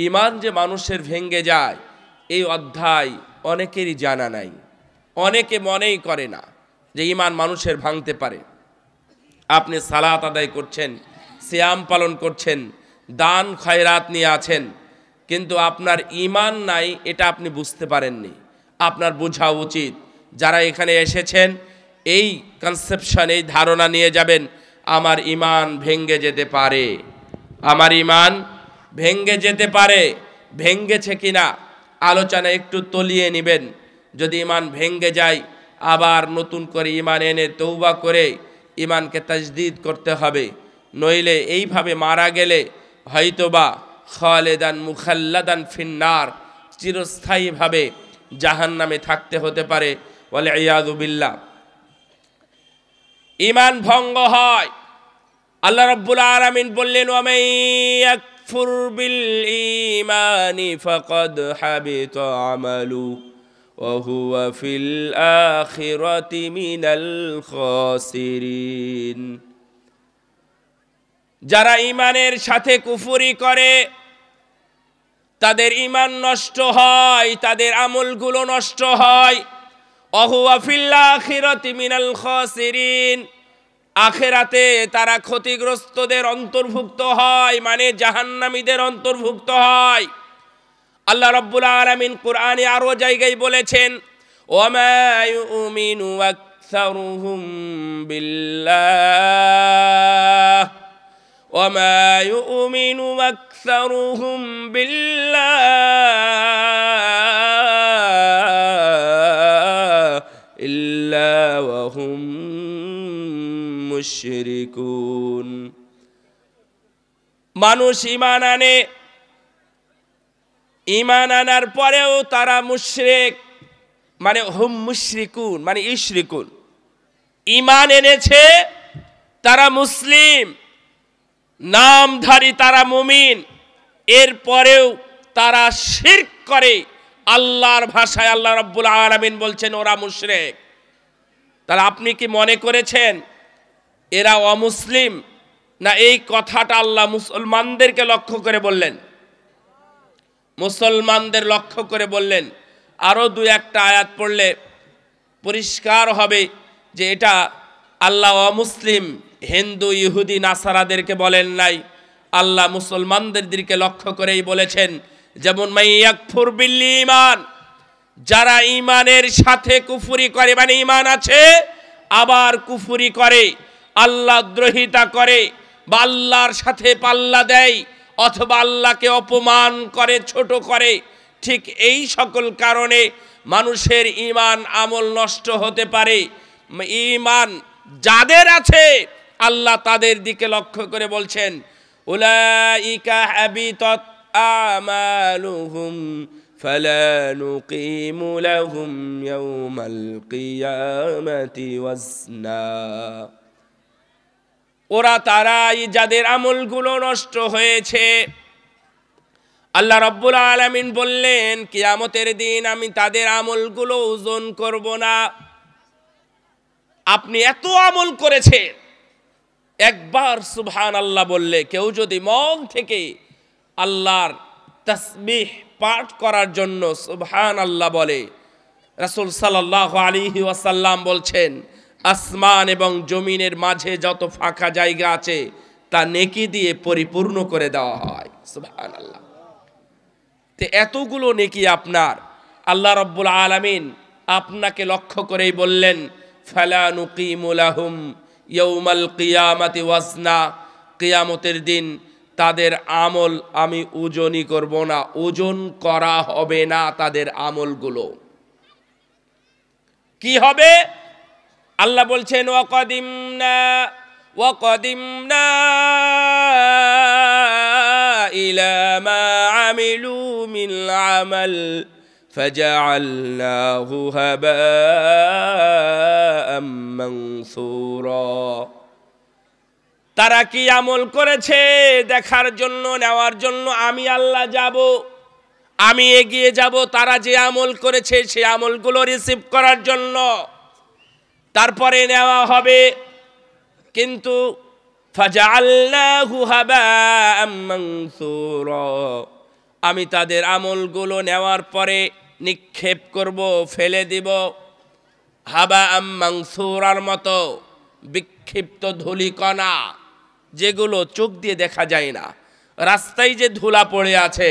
ঈমান যে মানুষের ভেঙে যায় এই অধ্যায় অনেকেরই জানা নাই, অনেকে মনেই করে না যে ঈমান মানুষের ভাঙতে পারে। আপনি সালাত আদায় করছেন, সিয়াম পালন করছেন, দান খয়রাত নিয়ে আছেন, কিন্তু আপনার ঈমান নাই, এটা আপনি বুঝতে পারেননি। আপনার বোঝা উচিত, যারা এখানে এসেছেন এই কনসেপশন, এই ধারণা নিয়ে যাবেন, আমার ঈমান ভেঙে যেতে পারে, আমার ঈমান ভেঙে যেতে পারে। ভেঙেছে কিনা আলোচনা একটু তলিয়ে নেবেন। যদি ঈমান ভেঙে যায় আবার নতুন করে ঈমান এনে তৌবা করে ঈমানকে তাজদীদ করতে হবে, নইলে এইভাবে মারা গেলে হয়তোবা খালেদান মুখাল্লাদান ফিন্নার, চিরস্থায়ীভাবে জাহান্নামে থাকতে হতে পারে। ওয়াল ইয়াযু বিল্লাহ। ঈমান ভঙ্গ হয়, আল্লাহ রাব্বুল আলামিন বললেন, ওয়া মান ইয়াকফুর বিল ঈমানি ফাকাদ হাবিতা আমালু ওয়া হুয়া ফিল আখিরাতি মিনাল খাসিরিন। যারা ঈমানের সাথে কুফরি করে তাদের ঈমান নষ্ট হয়, তাদের আমলগুলো নষ্ট হয়। ওয়া হুয়া ফিল আখিরাতি মিনাল খাসিরিন, আখিরাতে তারা ক্ষতিগ্রস্তদের অন্তর্ভুক্ত হয়, মানে জাহান্নামীদের অন্তর্ভুক্ত হয়। আল্লাহ রাব্বুল আলামিন কুরআনে আরো জায়গায় বলেছেন, ওয়া মা ইউমিনু আকসারুহুম বিল্লাহ ওয়া মা ইউমিনু আকসারুহুম বিল্লাহ ইল্লা ওয়া হুম মুশরিকুন। মানুষ ঈমান আনে, ঈমান আনার পরেও তারা মুশরিক, মানে হুম মুশরিকুন, মানে ইশরিকুন। ঈমান এনেছে তারা মুসলিম, নামধারী তারা মুমিন, এরপরেও তারা শিরক করে। আল্লাহর ভাষায় আল্লাহ রাব্বুল আলামিন বলছেন ওরা মুশরিক। তাহলে আপনি কি মনে করেছেন এরা অমুসলিম? না, এই কথাটা আল্লাহ মুসলমানদেরকে লক্ষ্য করে বললেন, মুসলমানদের লক্ষ্য করে বললেন। আরো দুই একটা আয়াত পড়লে পরিষ্কার হবে যে এটা আল্লাহ অমুসলিম হিন্দু ইহুদি নাসারাদেরকে বলেন নাই, আল্লাহ মুসলমানদেরকে লক্ষ্য করেই বলেছেন। যেমন মান ইয়াকফুর বিল ঈমান, যারা ঈমানের সাথে কুফরি করে, মানে ঈমান আছে আবার কুফরি করে, আল্লাহ দ্রোহিতা করে, বা আল্লাহর সাথে পাল্লা দেয়, অথবা আল্লাহকে অপমান করে, ছোট করে, ঠিক এই সকল কারণে মানুষের ঈমান আমল নষ্ট হতে পারে। ঈমান যাদের আছে আল্লাহ তাদের দিকে লক্ষ্য করে বলছেন, উলাইকা হাবিতাত আমালুহুম ফালা নুকিমু লাহুম ইয়াউমাল কিয়ামাতি ওয়াজনা। ওরা তারাই যাদের আমলগুলো নষ্ট হয়েছে। আল্লাহ রাব্বুল আলামিন বললেন, কিয়ামতের দিন আমি তাদের আমলগুলো ওজন করব না। আপনি এত আমল করেছেন, একবার সুবহানাল্লাহ বললে, কেউ যদি মন থেকে আল্লাহর তাসবিহ পাঠ করার জন্য সুবহানাল্লাহ বলে, রাসূল সাল্লাল্লাহু আলাইহি ওয়াসাল্লাম বলছেন, আসমান এবং জমিনের মাঝে যত ফাঁকা জায়গা আছে তা নেকি দিয়ে পরিপূর্ণ করে দেওয়া হয়। সুবহানাল্লাহ। তে এতগুলো নেকি আপনার, আল্লাহ রাব্বুল আলামিন আপনাকে লক্ষ্য করেই বললেন, ফালা নুকিমু লাহুম ইয়াউমাল কিয়ামাতি ওয়াজনা, কিয়ামতের দিন তাদের আমল আমি ওজনই করব না, ওজন করা হবে না তাদের আমলগুলো। কি হবে? আল্লাহ বলছেন, ওয়াকাদিমনা ইলা মা আমিলু মিন আমাল ফাজআলনাহু হাবাআম মানসুরা। তারা কি আমল করেছে দেখার জন্য, নেওয়ার জন্য আমি আল্লাহ যাব, আমি এগিয়ে যাব তারা যে আমল করেছে সেই আমলগুলো রিসিভ করার জন্য, তারপরে নেওয়া হবে। কিন্তু ফাজআলনাহু হাবাআম মানসুরা, আমি তাদের আমলগুলো নেওয়ার পরে নিক্ষেপ করব, ফেলে দিব হাবা মানসুরার মতো, বিক্ষিপ্ত ধূলিকণা, যেগুলো চোখ দিয়ে দেখা যায় না। রাস্তায় যে ধুলা পড়ে আছে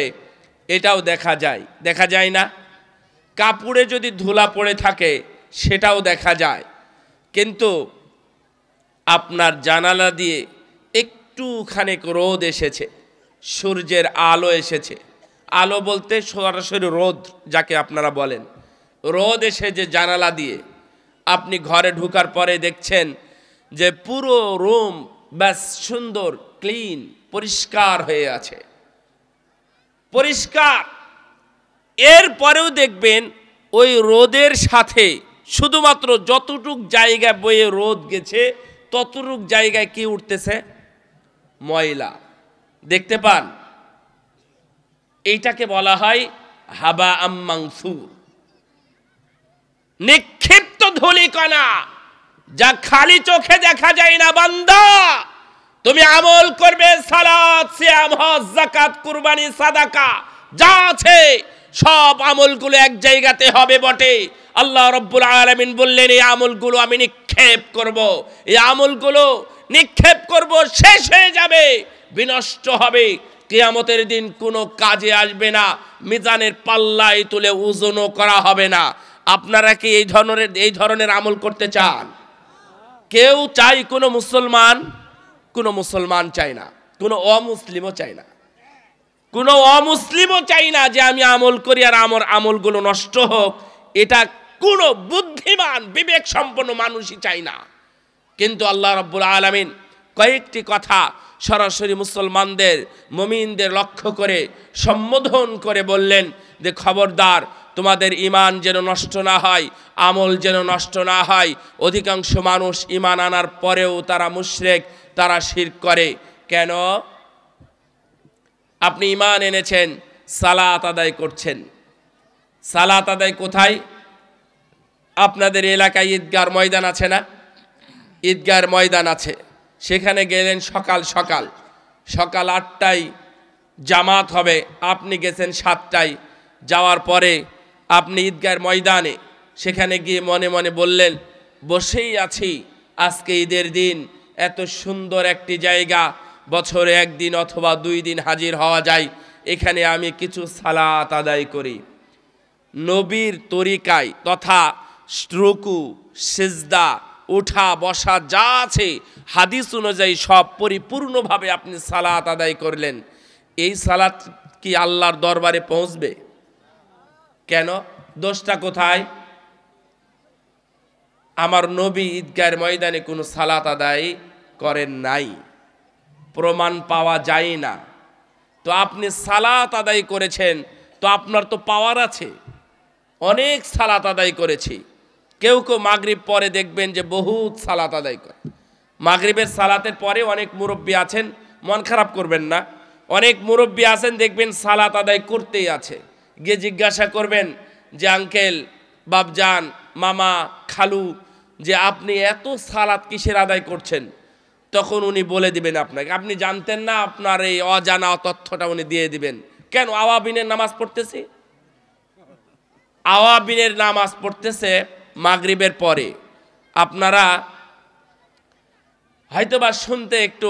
এটাও দেখা যায় না? কাপড়ে যদি ধুলা পড়ে থাকে সেটাও দেখা যায়। কিন্তু আপনার জানালা দিয়ে একটুখানি রোদ এসেছে, সূর্যের আলো এসেছে, আলো বলতে সরাসরি রোদ যাকে আপনারা বলেন, রোদ এসে যে জানালা দিয়ে আপনি ঘরে ঢোকার পরে দেখছেন যে পুরো রুম বেশ সুন্দর, ক্লিন, পরিষ্কার হয়ে আছে, পরিষ্কার। এরপরেও দেখবেন ওই রোদের সাথে শুধুমাত্র যতটুক জায়গা বয়ে রোদ গেছে ততটুক জায়গায় কি উঠতেছে? ময়লা দেখতে পান। এইটাকে বলা হয় হাবা মানসুর, নিক্ষিপ্ত ধূলিকণা, যা খালি চোখে দেখা যায় না। বান্দা, তুমি আমল করবে, সালাত, সিয়াম, হজ, যাকাত, কুরবানি, সাদাকা যা আছে সব আমলগুলো এক জায়গাতে হবে বটে। আল্লাহ রাব্বুল আলামিন বললেন এই আমলগুলো আমি নিক্ষেপ করব, এই আমলগুলো নিক্ষেপ করব, শেষ হয়ে যাবে, বিনষ্ট হবে, কিয়ামতের দিন কোনো কাজে আসবে না, মিজানের পাল্লায় তুলে ওজনও করা হবে না। আপনারা কি এই ধরনের আমল করতে চান? কেউ চাই? কোনো মুসলমান চায় না, কোনো অমুসলিমও চায় না, কোনো অমুসলিমও চাই না যে আমি আমল করি আর আমার আমলগুলো নষ্ট হোক। এটা কোনো বুদ্ধিমান বিবেক সম্পন্ন মানুষই চায় না। কিন্তু আল্লাহ রাব্বুল আলামিন কয়েকটি কথা সরাসরি মুসলমানদের, মুমিনদের লক্ষ্য করে সম্বোধন করে বললেন যে খবরদার, তোমাদের ঈমান যেন নষ্ট না হয়, আমল যেন নষ্ট না হয়। অধিকাংশ মানুষ ঈমান আনার পরেও তারা মুশরিক, তারা শিরক করে। কেন? আপনি ঈমান এনেছেন, সালাত আদায় করছেন, সালাত আদায় কোথায়? আপনাদের এলাকায় ঈদগার ময়দান আছে না? ঈদগার ময়দান আছে, সেখানে গেলেন সকাল 8টায় জামাত হবে, আপনি গেছেন 7টায়। যাওয়ার পরে আপনি ঈদগার ময়দানে সেখানে গিয়ে মনে মনে বললেন, বসেই আছি, আজকে ঈদের দিন, এত সুন্দর একটি জায়গা, বছরে একদিন অথবা 2 দিন হাজির হওয়া যায়, এখানে আমি কিছু সালাত আদায় করি। নবীর তরিকায় তথা রুকু, সিজদা, উঠা বসা যা আছে হাদিস অনুযায়ী সব পরিপূর্ণভাবে আপনি সালাত আদায় করলেন। এই সালাত কি আল্লাহর দরবারে পৌঁছবে? কেন? দোষটা কোথায়? আমার নবী ঈদগার ময়দানে কোনো সালাত আদায় করেন নাই, প্রমাণ পাওয়া যায় না। তো আপনি সালাত আদায় করেছেন, তো আপনার তো পাওয়ার আছে। অনেক সালাত আদায় করেছি। কেউ মাগরিব পরে দেখবেন যে বহুত সালাত আদায় করে। মাগরিবের সালাতের পরে অনেক মুরব্বী আছেন, মন খারাপ করবেন না, অনেক মুরব্বী আছেন দেখবেন সালাত আদায় করতেই আছে। গিয়ে জিজ্ঞাসা করবেন যে আঙ্কেল, বাপজান, মামা, খালু, যে আপনি এত সালাত কিসের আদায় করছেন? তখন উনি বলে দিবেন আপনাকে, আপনি জানতেন না, আপনার এই অজানা তথ্যটা উনি দিয়ে দিবেন। কেন? আওয়াবিনের নামাজ পড়তেছি, আওয়াবিনের নামাজ পড়তেছে মাগরিবের পরে। আপনারা হয়তোবা শুনতে একটু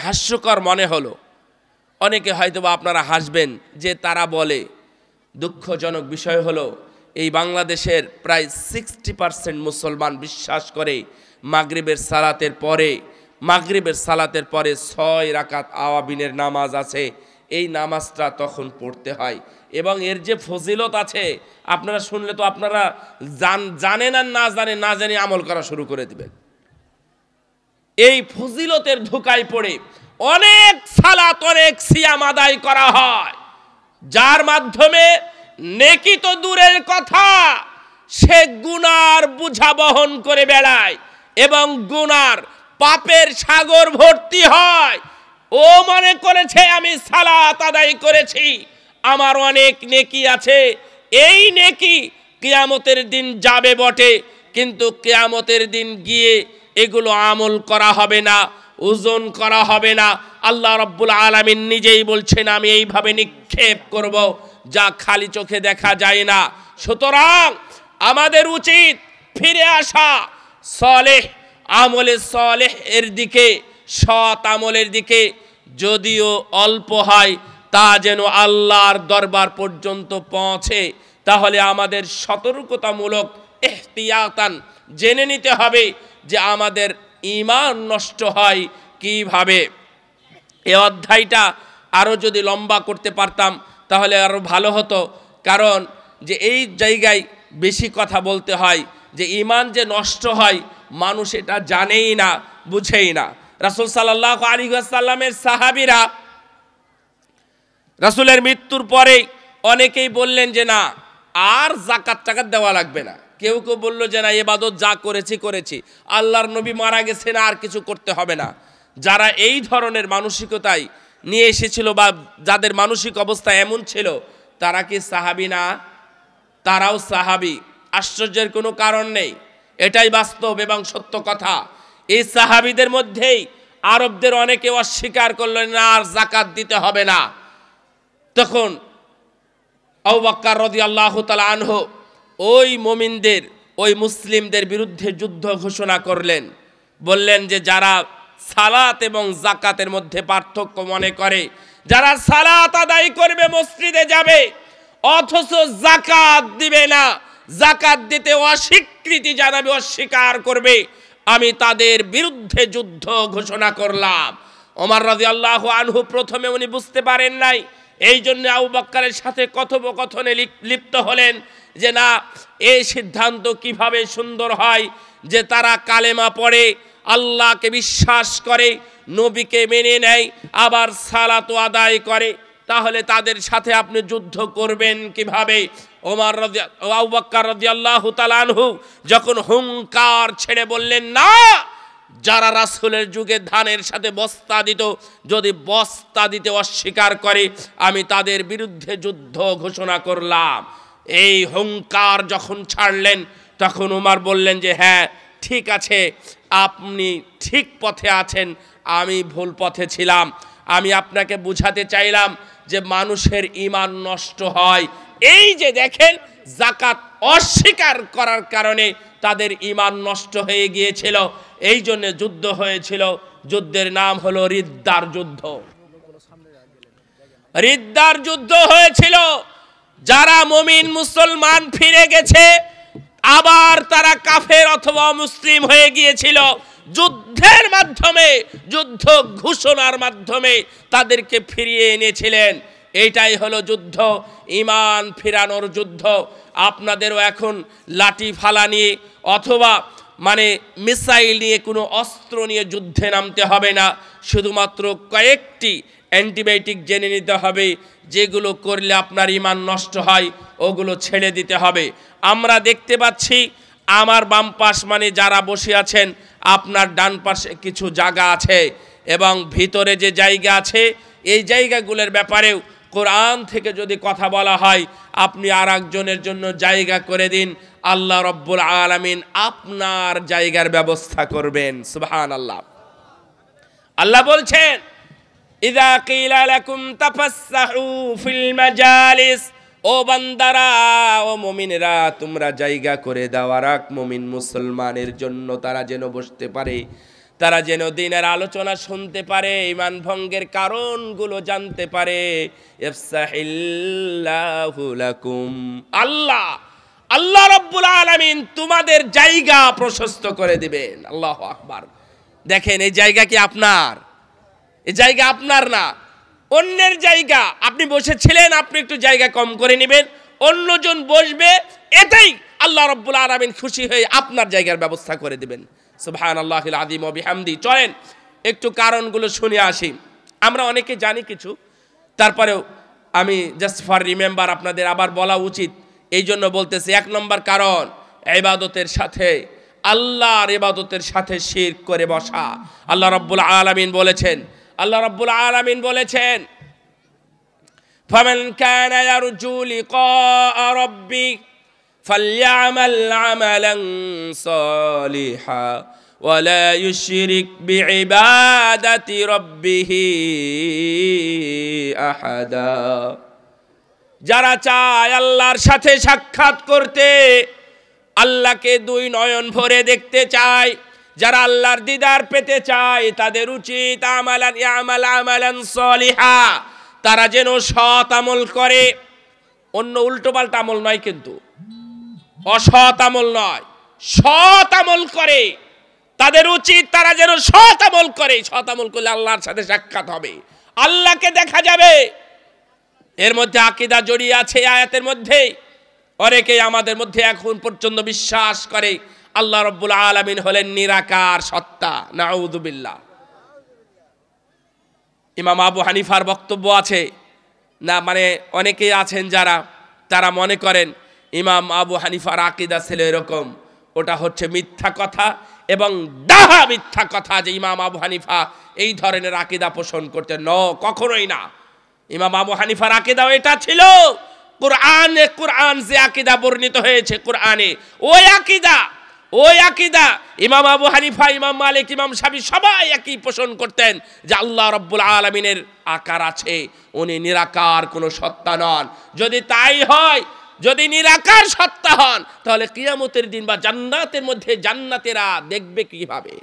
হাস্যকর মনে হলো, অনেকে হয়তোবা আপনারা হাসবেন যে তারা বলে। দুঃখজনক বিষয় হলো এই বাংলাদেশের প্রায় 60% মুসলমান বিশ্বাস করে মাগরিবের সালাতের পরে 6 রাকাত আওয়াবিনের নামাজ আছে, এই নামাজটা তখন পড়তে হয় এবং এর যে ফজিলত আছে আপনারা শুনলে তো আপনারা জানেন আর না জানে আমল করা শুরু করে দিবেন। এই ফজিলতের ধোঁকায় পড়ে অনেক সালাত, অনেক সিয়াম আদায় করা হয়, যার মাধ্যমে নেকি তো দূরের কথা, সে গুনার বোঝা বহন করে বেড়ায় এবং গুনার পাপের সাগর ভর্তি হয়। ও মনে করেছে আমি সালাত আদায় করেছি, আমার অনেক নেকি আছে, এই নেকি কিয়ামতের দিন যাবে বটে, কিন্তু কিয়ামতের দিন গিয়ে এগুলো আমল করা হবে না। ওজন করা হবে না। আল্লাহ রাব্বুল আলামিন নিজেই বলছেন আমি এইভাবে নিক্ষেপ করব যা খালি চোখে দেখা যায় না। সুতরাং আমাদের উচিত ফিরে আসা সলেহ আমলে সলেহ এর দিকে, সৎ আমলের দিকে, যদিও অল্প হয় তা যেন আল্লাহর দরবার পর্যন্ত পৌঁছে। তাহলে আমাদের সতর্কতামূলক ইহতিয়াতান জেনে নিতে হবে যে আমাদের ঈমান নষ্ট হয় কিভাবে। এই অধ্যায়টা আরও যদি লম্বা করতে পারতাম তাহলে আরও ভালো হতো, কারণ যে এই জায়গায় বেশি কথা বলতে হয় যে ঈমান যে নষ্ট হয় মানুষ এটা জানেই না, বুঝেই না। রাসূল সাল্লাল্লাহু আলাইহি ওয়াসাল্লামের সাহাবীরা রাসূলের মৃত্যুর পরে অনেকেই বললেন যে না আর যাকাত টাকাত দেওয়া লাগবে না। কেউ কেউ বললো যে না ইবাদত যা করেছি, আল্লাহর নবী মারা গেছেন আর কিছু করতে হবে না। যারা এই ধরনের মানসিকতায় নিয়ে এসেছিল বা যাদের মানসিক অবস্থা এমন ছিল তারা কি সাহাবী না? তারাও সাহাবী, আশ্চর্যের কোনো কারণ নেই, এটাই বাস্তব এবং সত্য কথা। এই সাহাবীদের মধ্যেই আরবদের অনেকে অস্বীকার করলেন না আর যাকাত দিতে হবে না। তখন আবু বকর রাদিয়াল্লাহু তাআলা আনহু ওই মুমিনদের, ওই মুসলিমদের বিরুদ্ধে যুদ্ধ ঘোষণা করলেন। বললেন যে যারা সালাত এবং যাকাতের মধ্যে পার্থক্য মনে করে, যারা সালাত আদায় করবে মসজিদে যাবে অথচ যাকাত দিবে না, যাকাত দিতে অস্বীকৃতি জানাবে, অস্বীকার করবে, আমি তাদের বিরুদ্ধে যুদ্ধ ঘোষণা করলাম। ওমর রাদিয়াল্লাহু আনহু প্রথমে উনি বুঝতে পারেন নাই, এই জন্য আবু বকরের সাথে কথোপকথনে লিপ্ত হলেন যে না এই সিদ্ধান্ত কিভাবে সুন্দর হয় যে তারা কালেমা পড়ে, আল্লাহকে বিশ্বাস করে, নবীকে মেনে নেয়, আবার সালাতও আদায় করে, তাহলে তাদের সাথে আপনি যুদ্ধ করবেন কিভাবে? আবু বকর রাদিয়াল্লাহু তাআলা আনহু যখন হুঙ্কার ছেড়ে বললেন না, যারা রাসূলের যুগে ধানের সাথে বস্তা দিত যদি বস্তা দিতে অস্বীকার করে আমি তাদের বিরুদ্ধে যুদ্ধ ঘোষণা করলাম। এই হুঙ্কার যখন ছাড়লেন তখন উমর বললেন যে হ্যাঁ ঠিক আছে, আপনি ঠিক পথে আছেন, আমি ভুল পথে ছিলাম। আমি আপনাকে বুঝাতে চাইলাম যে মানুষের ঈমান নষ্ট হয়। এই যে দেখেন যাকাত অস্বীকার করার কারণে তাদের ঈমান নষ্ট হয়ে গিয়েছিল, এই জন্য যুদ্ধ হয়েছিল। যুদ্ধের নাম হলো রিদ্দার যুদ্ধ। রিদ্দার যুদ্ধ হয়েছিল। যারা মুমিন মুসলমান ফিরে গেছে আবার তারা কাফের অথবা মুসলিম হয়ে গিয়েছিল, যুদ্ধের মাধ্যমে, যুদ্ধ ঘোষণার মাধ্যমে তাদেরকে ফিরিয়ে এনেছিলেন। এইটাই হলো যুদ্ধ, ঈমান ফিরানোর যুদ্ধ। আপনাদেরও এখন লাঠি ফালা নিয়ে অথবা মিসাইল নিয়ে কোনো অস্ত্র নিয়ে যুদ্ধে নামতে হবে না, শুধুমাত্র কয়েকটি অ্যান্টিবায়োটিক জেনে নিতে হবে, যেগুলো করলে আপনার ঈমান নষ্ট হয় ওগুলো ছেড়ে দিতে হবে। আমরা দেখতে পাচ্ছি আমার বাম পাশ যারা বসে আছেন, আপনার ডান পাশে কিছু জায়গা আছে এবং ভিতরে যে জায়গা আছে এই জায়গাগুলোর ব্যাপারেও কোরআন থেকে যদি কথা বলা হয় আপনি আর একজনের জন্য জায়গা করে দিন, আল্লাহ রব্বুল আলামিন আপনার জায়গার ব্যবস্থা করবেন। সুবহানাল্লাহ। আল্লাহ বলছেন ইযা কিলা লাকুম তাফাসসাহু ফিল মাজালিস, ও বান্দারা, ও মুমিনেরা, তোমরা জায়গা করে দাও আর এক মুমিন মুসলমানের জন্য, তারা যেন বসতে পারে, তারা যেন দ্বীনের আলোচনা শুনতে পারে, ঈমান ভঙ্গের কারণগুলো জানতে পারে। ইফসাহিল্লাহু লাকুম, আল্লাহ রাব্বুল আলামিন তোমাদের জায়গা প্রশস্ত করে দিবেন। আল্লাহু আকবার। দেখেন এই জায়গা কি আপনার? এই জায়গা আপনার না, অন্যের জায়গা। আপনি বসেছিলেন, আপনি একটু জায়গা কম করে নেবেন, অন্যজন বসবে, এটাই আল্লাহ রাব্বুল আলামিন খুশি হয়ে আপনার জায়গার ব্যবস্থা করে দিবেন। সুবহানাল্লাহিল আযীম ওয়া বিহামদি। চলেন একটু কারণগুলো শুনে আসি। আমরা অনেকে জানি কিছু, তারপরেও আমি জাস্ট ফর রিমেম্বার আপনাদের আবার বলা উচিত, এই জন্য বলতেছি। এক নম্বর কারণ, ইবাদতের সাথে, আল্লাহর ইবাদতের সাথে শিরক করে বসা। আল্লাহ রাব্বুল আলামিন বলেছেন ফামান কানা ইয়ারজু লিকা রাব্বি ফালইআমাল আমালান সালিহা ওয়ালা ইউশরিক বিইবাদাতি রাব্বিহি আহাদা। যারা চায় আল্লাহর সাথে সাক্ষাৎ করতে, আল্লাহকে দুই নয়ন ভরে দেখতে চায়, যারা আল্লাহর দিদার পেতে চায়, তাদের উচিত আমালান সলিহা, তারা যেন সৎ আমল করে। অন্য উল্টোপাল্টা আমল নয়, কিন্তু অসৎ আমল নয়, সৎ আমল করে। তাদের উচিত তারা যেন সৎ আমল করে। সৎ আমল করলে আল্লাহর সাথে সাক্ষাৎ হবে, আল্লাহকে দেখা যাবে। এর মধ্যে আকীদা জড়িয়ে আছে আয়াতের মধ্যে। অনেকেই আমাদের মধ্যে এখন পর্যন্ত বিশ্বাস করে আল্লাহ রাব্বুল আলামিন হলেন নিরাকার সত্তা। নাউযুবিল্লাহ। ইমাম আবু হানিফার বক্তব্য আছে না, মানে অনেকেই আছেন যারা তারা মনে করেন ইমাম আবু হানিফার আকীদা ছিল এরকম। ওটা হচ্ছে মিথ্যা কথা এবং ডাহা মিথ্যা কথা যে ইমাম আবু হানিফা এই ধরনের আকীদা পোষণ করতেন। কখনোই না। ইমাম আবু হানিফার আকীদা এটা ছিল কোরআন যে আকীদা বর্ণিত হয়েছে কোরআনে, ওই আকীদা ইমাম আবু হানিফা, ইমাম মালিক, ইমাম শাফি সবাই একই পোষণ করতেন যে আল্লাহ রাব্বুল আলামিনের আকার আছে, উনি নিরাকার কোনো সত্তা নন। যদি তাই হয়, যদি নিরাকার সত্তা হন, তাহলে কিয়ামতের দিন বা জান্নাতের মধ্যে জান্নাতীরা দেখবে কিভাবে?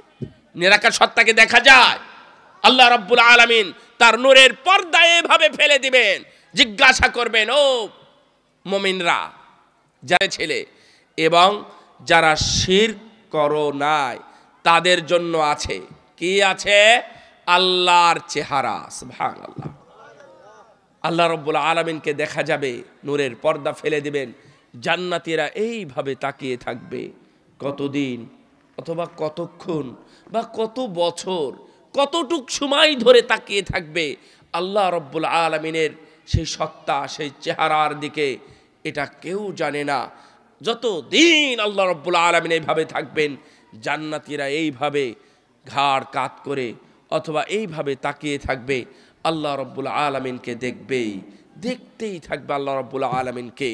নিরাকার সত্তাকে দেখা যায়? আল্লাহ রাব্বুল আলামিন তার নূরের পর্দা এভাবে ফেলে দিবেন, জিজ্ঞাসা করবেন, ও মুমিনরা, যারা ছেলে এবং যারা শিরক করো নাই, তাদের জন্য আছে কি? আছে আল্লাহর চেহারা। সুবহানাল্লাহ। আল্লাহ রাব্বুল আলামিনকে দেখা যাবে, নূরের পর্দা ফেলে দিবেন, জান্নাতীরা এইভাবে তাকিয়ে থাকবে। কতদিন অথবা কতক্ষণ বা কত বছর, কতটুক সময় ধরে তাকিয়ে থাকবে আল্লাহ রাব্বুল আলামিনের সেই সত্তা, সেই চেহারার দিকে, এটা কেউ জানে না। যতদিন আল্লাহ রাব্বুল আলামিন এইভাবে থাকবেন, জান্নাতীরা এইভাবে ঘাড় কাত করে অথবা এইভাবে তাকিয়ে থাকবে, আল্লাহ রাব্বুল আলামিনকে দেখতেই থাকবে আল্লাহ রাব্বুল আলামিনকে।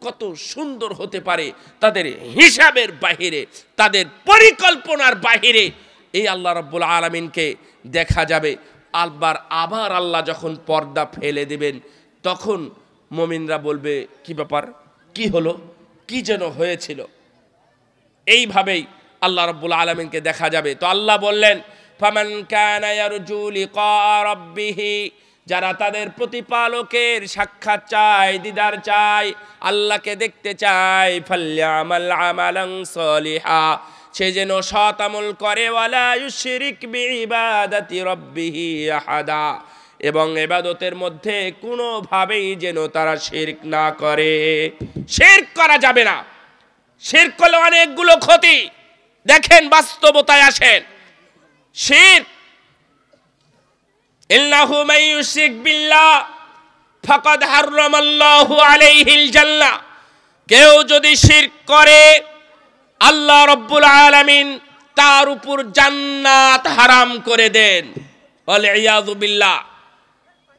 কত সুন্দর হতে পারে তাদের হিসাবের বাহিরে, তাদের পরিকল্পনার বাহিরে এই আল্লাহ রাব্বুল আলামিনকে দেখা যাবে। আবার আল্লাহ যখন পর্দা ফেলে দিবেন, তখন মুমিনরা বলবে, কি ব্যাপার, কি হলো, কি যেন হয়েছিল। এইভাবেই আল্লাহ রাব্বুল আলামিনকে দেখা যাবে। তো আল্লাহ বললেন, ফামান কানা ইয়ারজু লিকা রাব্বিহি, যারা তাদের প্রতিপালকের সাক্ষাৎ চায়, দিদার চায়, আল্লাহকে দেখতে চায়, ফালইআমাল আমালান সলিহা, সে যেন সৎ আমল করে, ওয়ালা ইউশরিক বিইবাদাতি রাব্বিহি আহাদা, এবং ইবাদতের মধ্যে কোনোভাবেই যেন তারা শিরক না করে। শিরক করা যাবে না। শিরক করলে অনেকগুলো ক্ষতি। দেখেন, বাস্তবতায় আসেন। শিরক, ইন্নাহু মান ইউশরিক বিল্লাহ ফাকাদ হারামাল্লাহু আলাইহিল জান্নাহ, কেউ যদি শিরক করে আল্লাহ রাব্বুল আলামিন তার উপর জান্নাত হারাম করে দেন। ওয়াল ইয়াযু বিল্লাহ।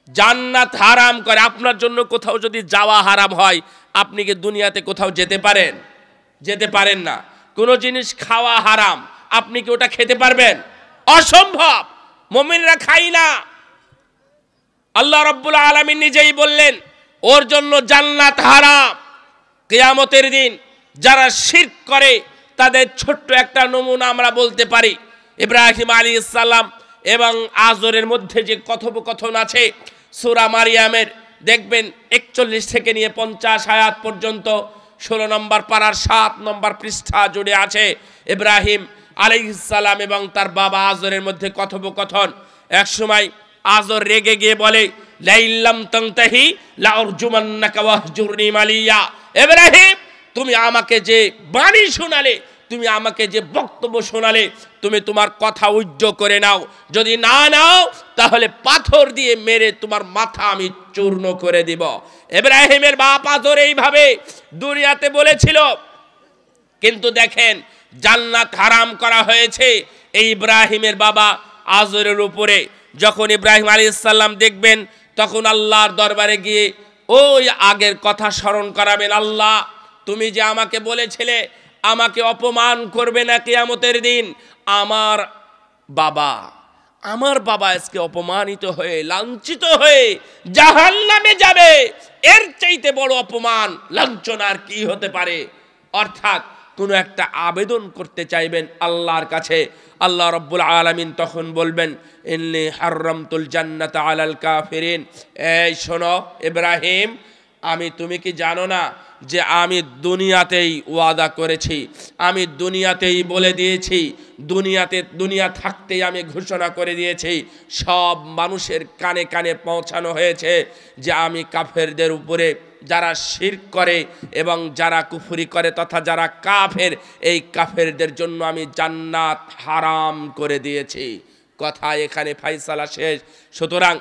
জান্নাত হারাম করে। আপনার জন্য কোথাও যদি যাওয়া হারাম হয়, আপনি কি দুনিয়াতে কোথাও যেতে পারেন? যেতে পারেন না। কোনো জিনিস খাওয়া হারাম, আপনি কি ওটা খেতে পারবেন? অসম্ভব। মুমিনরা খায় না। আল্লাহ রাব্বুল আলামিন নিজেই বললেন ওর জন্য জান্নাত হারাম। কিয়ামতের দিন যারা শিরক করে তাদের ছোট্ট একটা নমুনা আমরা বলতে পারি। ইব্রাহিম আলাইহিস সালাম এবং আজরের মধ্যে যে কথোপকথন আছে, সূরা মারিয়ামের দেখবেন 41 থেকে নিয়ে 50 আয়াত পর্যন্ত 16 নম্বর পারার 7 নম্বর পৃষ্ঠা জুড়ে আছে ইব্রাহিম আলাইহিস সালাম এবং তার বাবা আজরের মধ্যে কথোপকথন। এক সময় আজর রেগে গিয়ে বলে, লাইল্লাম তানতাহি লাউরজুমান্নাকা ওয়াহজুরনি মালিয়া। ইব্রাহিম, তুমি আমাকে যে বাণী শোনালে, তুমি আমাকে যে বক্তব্য শোনালে, তুমি তোমার কথা উজ্জ্ব করে নাও। যদি না নাও, তাহলে পাথর দিয়ে মেরে তোমার মাথা আমি চূর্ণ করে দিব। ইব্রাহিমের বাপ আজর এইভাবে দুনিয়াতে বলেছিল। কিন্তু দেখেন, জান্নাত হারাম করা হয়েছে এই ইব্রাহিমের বাবা আজরের উপরে। যখন ইব্রাহিম আলাইহিস সালাম দেখবেন, তখন আল্লাহর দরবারে গিয়ে ওই আগের কথা স্মরণ করাবেন। আল্লাহ, তুমি যে আমাকে বলেছিলে আমাকে অপমান করবে না কিয়ামতের দিন। আমার বাবা আজকে অপমানিত হয়ে লাঞ্ছিত হয়ে জাহান্নামে যাবে, এর চাইতে বড় অপমান লাঞ্ছনা আর কি হতে পারে? অর্থাৎ কোনো একটা আবেদন করতে চাইবেন আল্লাহর কাছে, আল্লাহ রাব্বুল আলামিন তখন বলবেন ইন্নী হাররামতুল জান্নাতা আলাল কাফিরিন। এই শোনো ইব্রাহিম, তুমি কি জানো না যে আমি দুনিয়াতেই ওয়াদা করেছি, আমি দুনিয়াতেই বলে দিয়েছি, দুনিয়া থাকতেই আমি ঘোষণা করে দিয়েছি, সব মানুষের কানে কানে পৌঁছানো হয়েছে যে আমি কাফেরদের উপরে, যারা শিরক করে এবং যারা কুফরি করে তথা যারা কাফের, এই কাফেরদের জন্য আমি জান্নাত হারাম করে দিয়েছি। কথা এখানে ফাইসালা শেষ। সুতরাং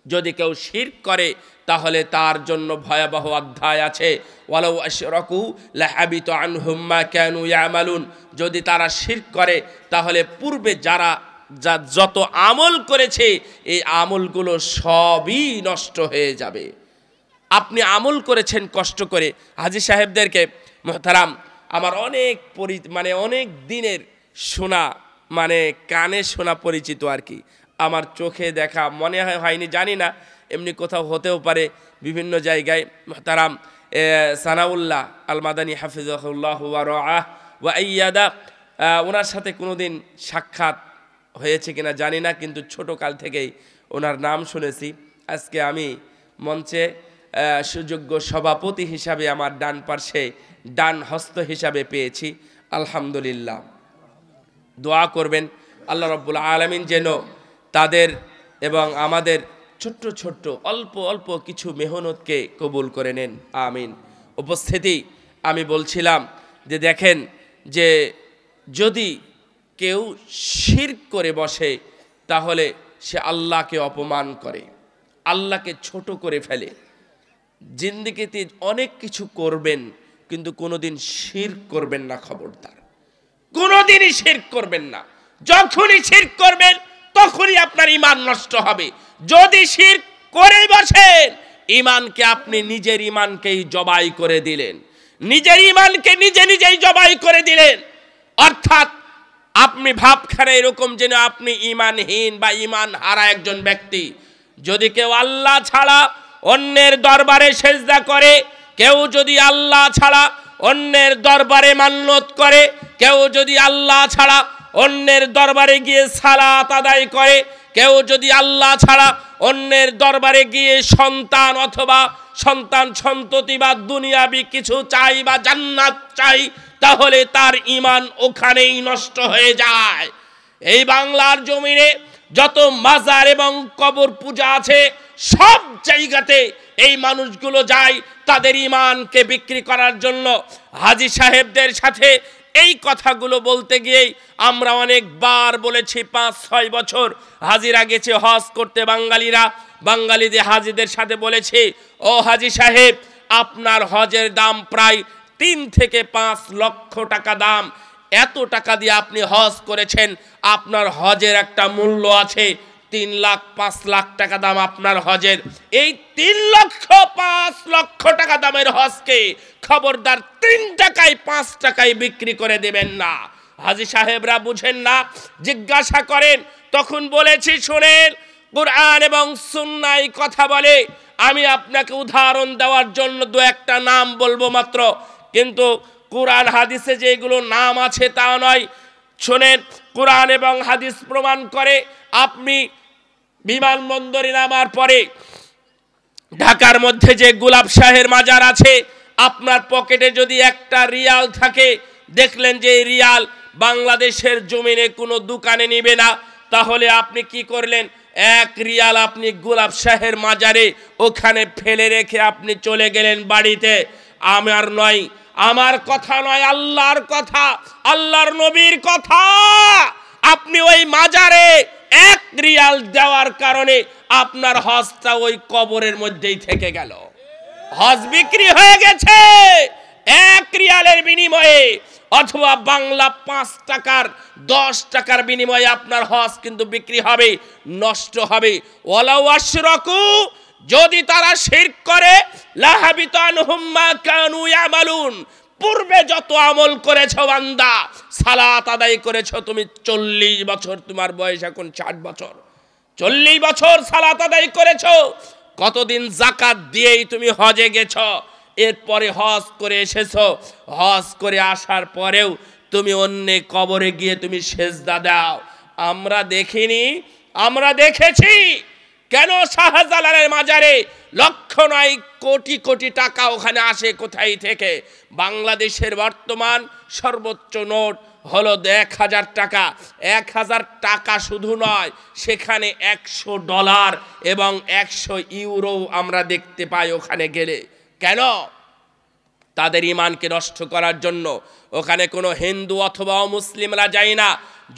যদি কেউ শিরক করে তাহলে তার জন্য ভয়াবহ অধ্যায় আছে। ওয়ালাউ আশরাকু লাহাবিতা আনহুম মা কানু ইয়ামালুন। যদি তারা শিরক করে তাহলে পূর্বে যারা যত আমল করেছে এই আমলগুলো সবই নষ্ট হয়ে যাবে। আপনি আমল করেছেন কষ্ট করে। হাজী সাহেবদেরকে মুহতারাম, আমার অনেক দিনের শোনা, কানে শোনা পরিচিত আর কি, আমার চোখে দেখা মনে হয়নি, জানি না, এমনি কোথাও হতেও পারে বিভিন্ন জায়গায়। মুহতারাম সানাউল্লাহ আল মাদানী হাফিজাহুল্লাহ ওয়া রাআহ ওয়া আইয়াদা, ওনার সাথে কোনোদিন সাক্ষাৎ হয়েছে কিনা জানি না, কিন্তু ছোটকাল থেকেই ওনার নাম শুনেছি। আজকে আমি মঞ্চে সুযোগ্য সভাপতি হিসাবে আমার ডান পার্শ্বে ডান হস্ত হিসাবে পেয়েছি, আলহামদুলিল্লাহ। দোয়া করবেন আল্লাহ রাব্বুল আলামিন যেন তাদের এবং আমাদের ছোট্ট ছোট্ট অল্প অল্প কিছু মেহনতকে কবুল করে নেন, আমিন। উপস্থিতি, আমি বলছিলাম যে দেখেন যে যদি কেউ শিরক করে বসে তাহলে সে আল্লাহকে অপমান করে, আল্লাহকে ছোট করে ফেলে। জিন্দেগিতে অনেক কিছু করবেন কিন্তু কোনোদিন শিরক করবেন না, খবরদার, কোনোদিনই শিরক করবেন না। যখনই শিরক করবেন তখনই আপনার ঈমান নষ্ট হবে। যদি শিরক করে বসেন, ঈমানকে আপনি নিজের ঈমানকেই জবাই করে দিলেন, নিজের ঈমানকে নিজেই জবাই করে দিলেন। অর্থাৎ আপনি ভাবখানে এরকম যেন আপনি ঈমানহীন বা ঈমান হারা একজন ব্যক্তি। যদি কেউ আল্লাহ ছাড়া অন্যের দরবারে সেজদা করে, কেউ যদি আল্লাহ ছাড়া অন্যের দরবারে মান্নত করে, কেউ যদি আল্লাহ ছাড়া অন্যের দরবারে গিয়ে সালাত আদায় করে, কেউ যদি আল্লাহ ছাড়া অন্যের দরবারে গিয়ে সন্তান অথবা সন্তান সন্ততি বা দুনিয়াবি কিছু চাই বা জান্নাত চাই, তাহলে তার ঈমান ওখানেই নষ্ট হয়ে যায়। এই বাংলার জমিনে যত মাজার এবং কবর পূজা আছে, সব জায়গাতে এই মানুষগুলো যায় তাদের ঈমানকে বিক্রি করার জন্য। হাজী সাহেবদের সাথে এই কথাগুলো বলতে গিয়েই আমরা অনেকবার বলেছি, 5-6 বছর হাজিরা গেছে হজ করতে বাঙালিদের হাজিদের সাথে বলেছি, ও হাজী সাহেব, আপনার হজের দাম প্রায় 3 থেকে 5 লক্ষ টাকা দাম। এত টাকা দিয়ে আপনি হজ করেছেন, আপনার হজের একটা মূল্য আছে, 3 লাখ 5 লাখ টাকা দাম আপনার হজের। এই 3 লক্ষ 5 লক্ষ টাকা দামের হজকে খবরদার 3 টাকায় 5 টাকায় বিক্রি করে দেবেন না। হাজী সাহেবরা বুঝেন না, জিজ্ঞাসা করেন। তখন বলেছি, শোনেন, কুরআন এবং সুন্নাহ কথা বলে। আমি আপনাকে উদাহরণ দেওয়ার জন্য 2-1টা নাম বলবো মাত্র, কিন্তু কুরআন হাদিসে যেগুলো নাম আছে তা নয়। শোনেন, কুরআন এবং হাদিস প্রমাণ করে, আপনি বিমানবন্দরে নামার পরে ঢাকার মধ্যে যে গোলাপ শাহের মাজার আছে, আপনার পকেটে যদি 1টা রিয়াল থাকে, দেখলেন যে এই রিয়াল বাংলাদেশের জমিনে কোনো দোকানে নিবে না, তাহলে আপনি কি করলেন? 1 রিয়াল আপনি গোলাপ শাহের মাজারে ওখানে ফেলে রেখে আপনি চলে গেলেন বাড়িতে। আমার কথা নয়, আল্লাহর কথা, আল্লাহর নবীর কথা। আপনি ওই মাজারে 1 রিয়াল দেওয়ার কারণে আপনার হজটা ওই কবরের মধ্যেই থেকে গেল, হজ বিক্রি হয়ে গেছে 1 রিয়ালের বিনিময়ে, অথবা বাংলা 5 টাকার 10 টাকার বিনিময়ে আপনার হজ কিন্তু বিক্রি হবে, নষ্ট হবে। ওয়ালাউ আশরাকু, যদি তারা শিরক করে, লাহাবিতা আনহুম মা কানু ইয়ামালুন, পূর্বে যত আমল করেছো বান্দা, সালাত আদায় করেছো তুমি 40 বছর, তোমার বয়স এখন 60 বছর, 40 বছর সালাত আদায় করেছো। কতদিন যাকাত দিয়েই তুমি হজে গেছো, এরপরে হজ করে এসেছো, হজ করে আসার পরেও তুমি অন্য কবরে গিয়ে তুমি সেজদা দাও। আমরা দেখিনি, আমরা দেখেছি। কেন শাহজালালের মাজারে লক্ষ নয় কোটি কোটি টাকা ওখানে আসে কোথায় থেকে? বাংলাদেশের বর্তমান সর্বোচ্চ নোট হলো 1000 টাকা। 1000 টাকা শুধু নয়, সেখানে $100 এবং 100 ইউরো আমরা দেখতে পাই ওখানে গেলে। কেন? তাদের ইমানকে নষ্ট করার জন্য। ওখানে কোনো হিন্দু অথবা মুসলিমরা যায় না,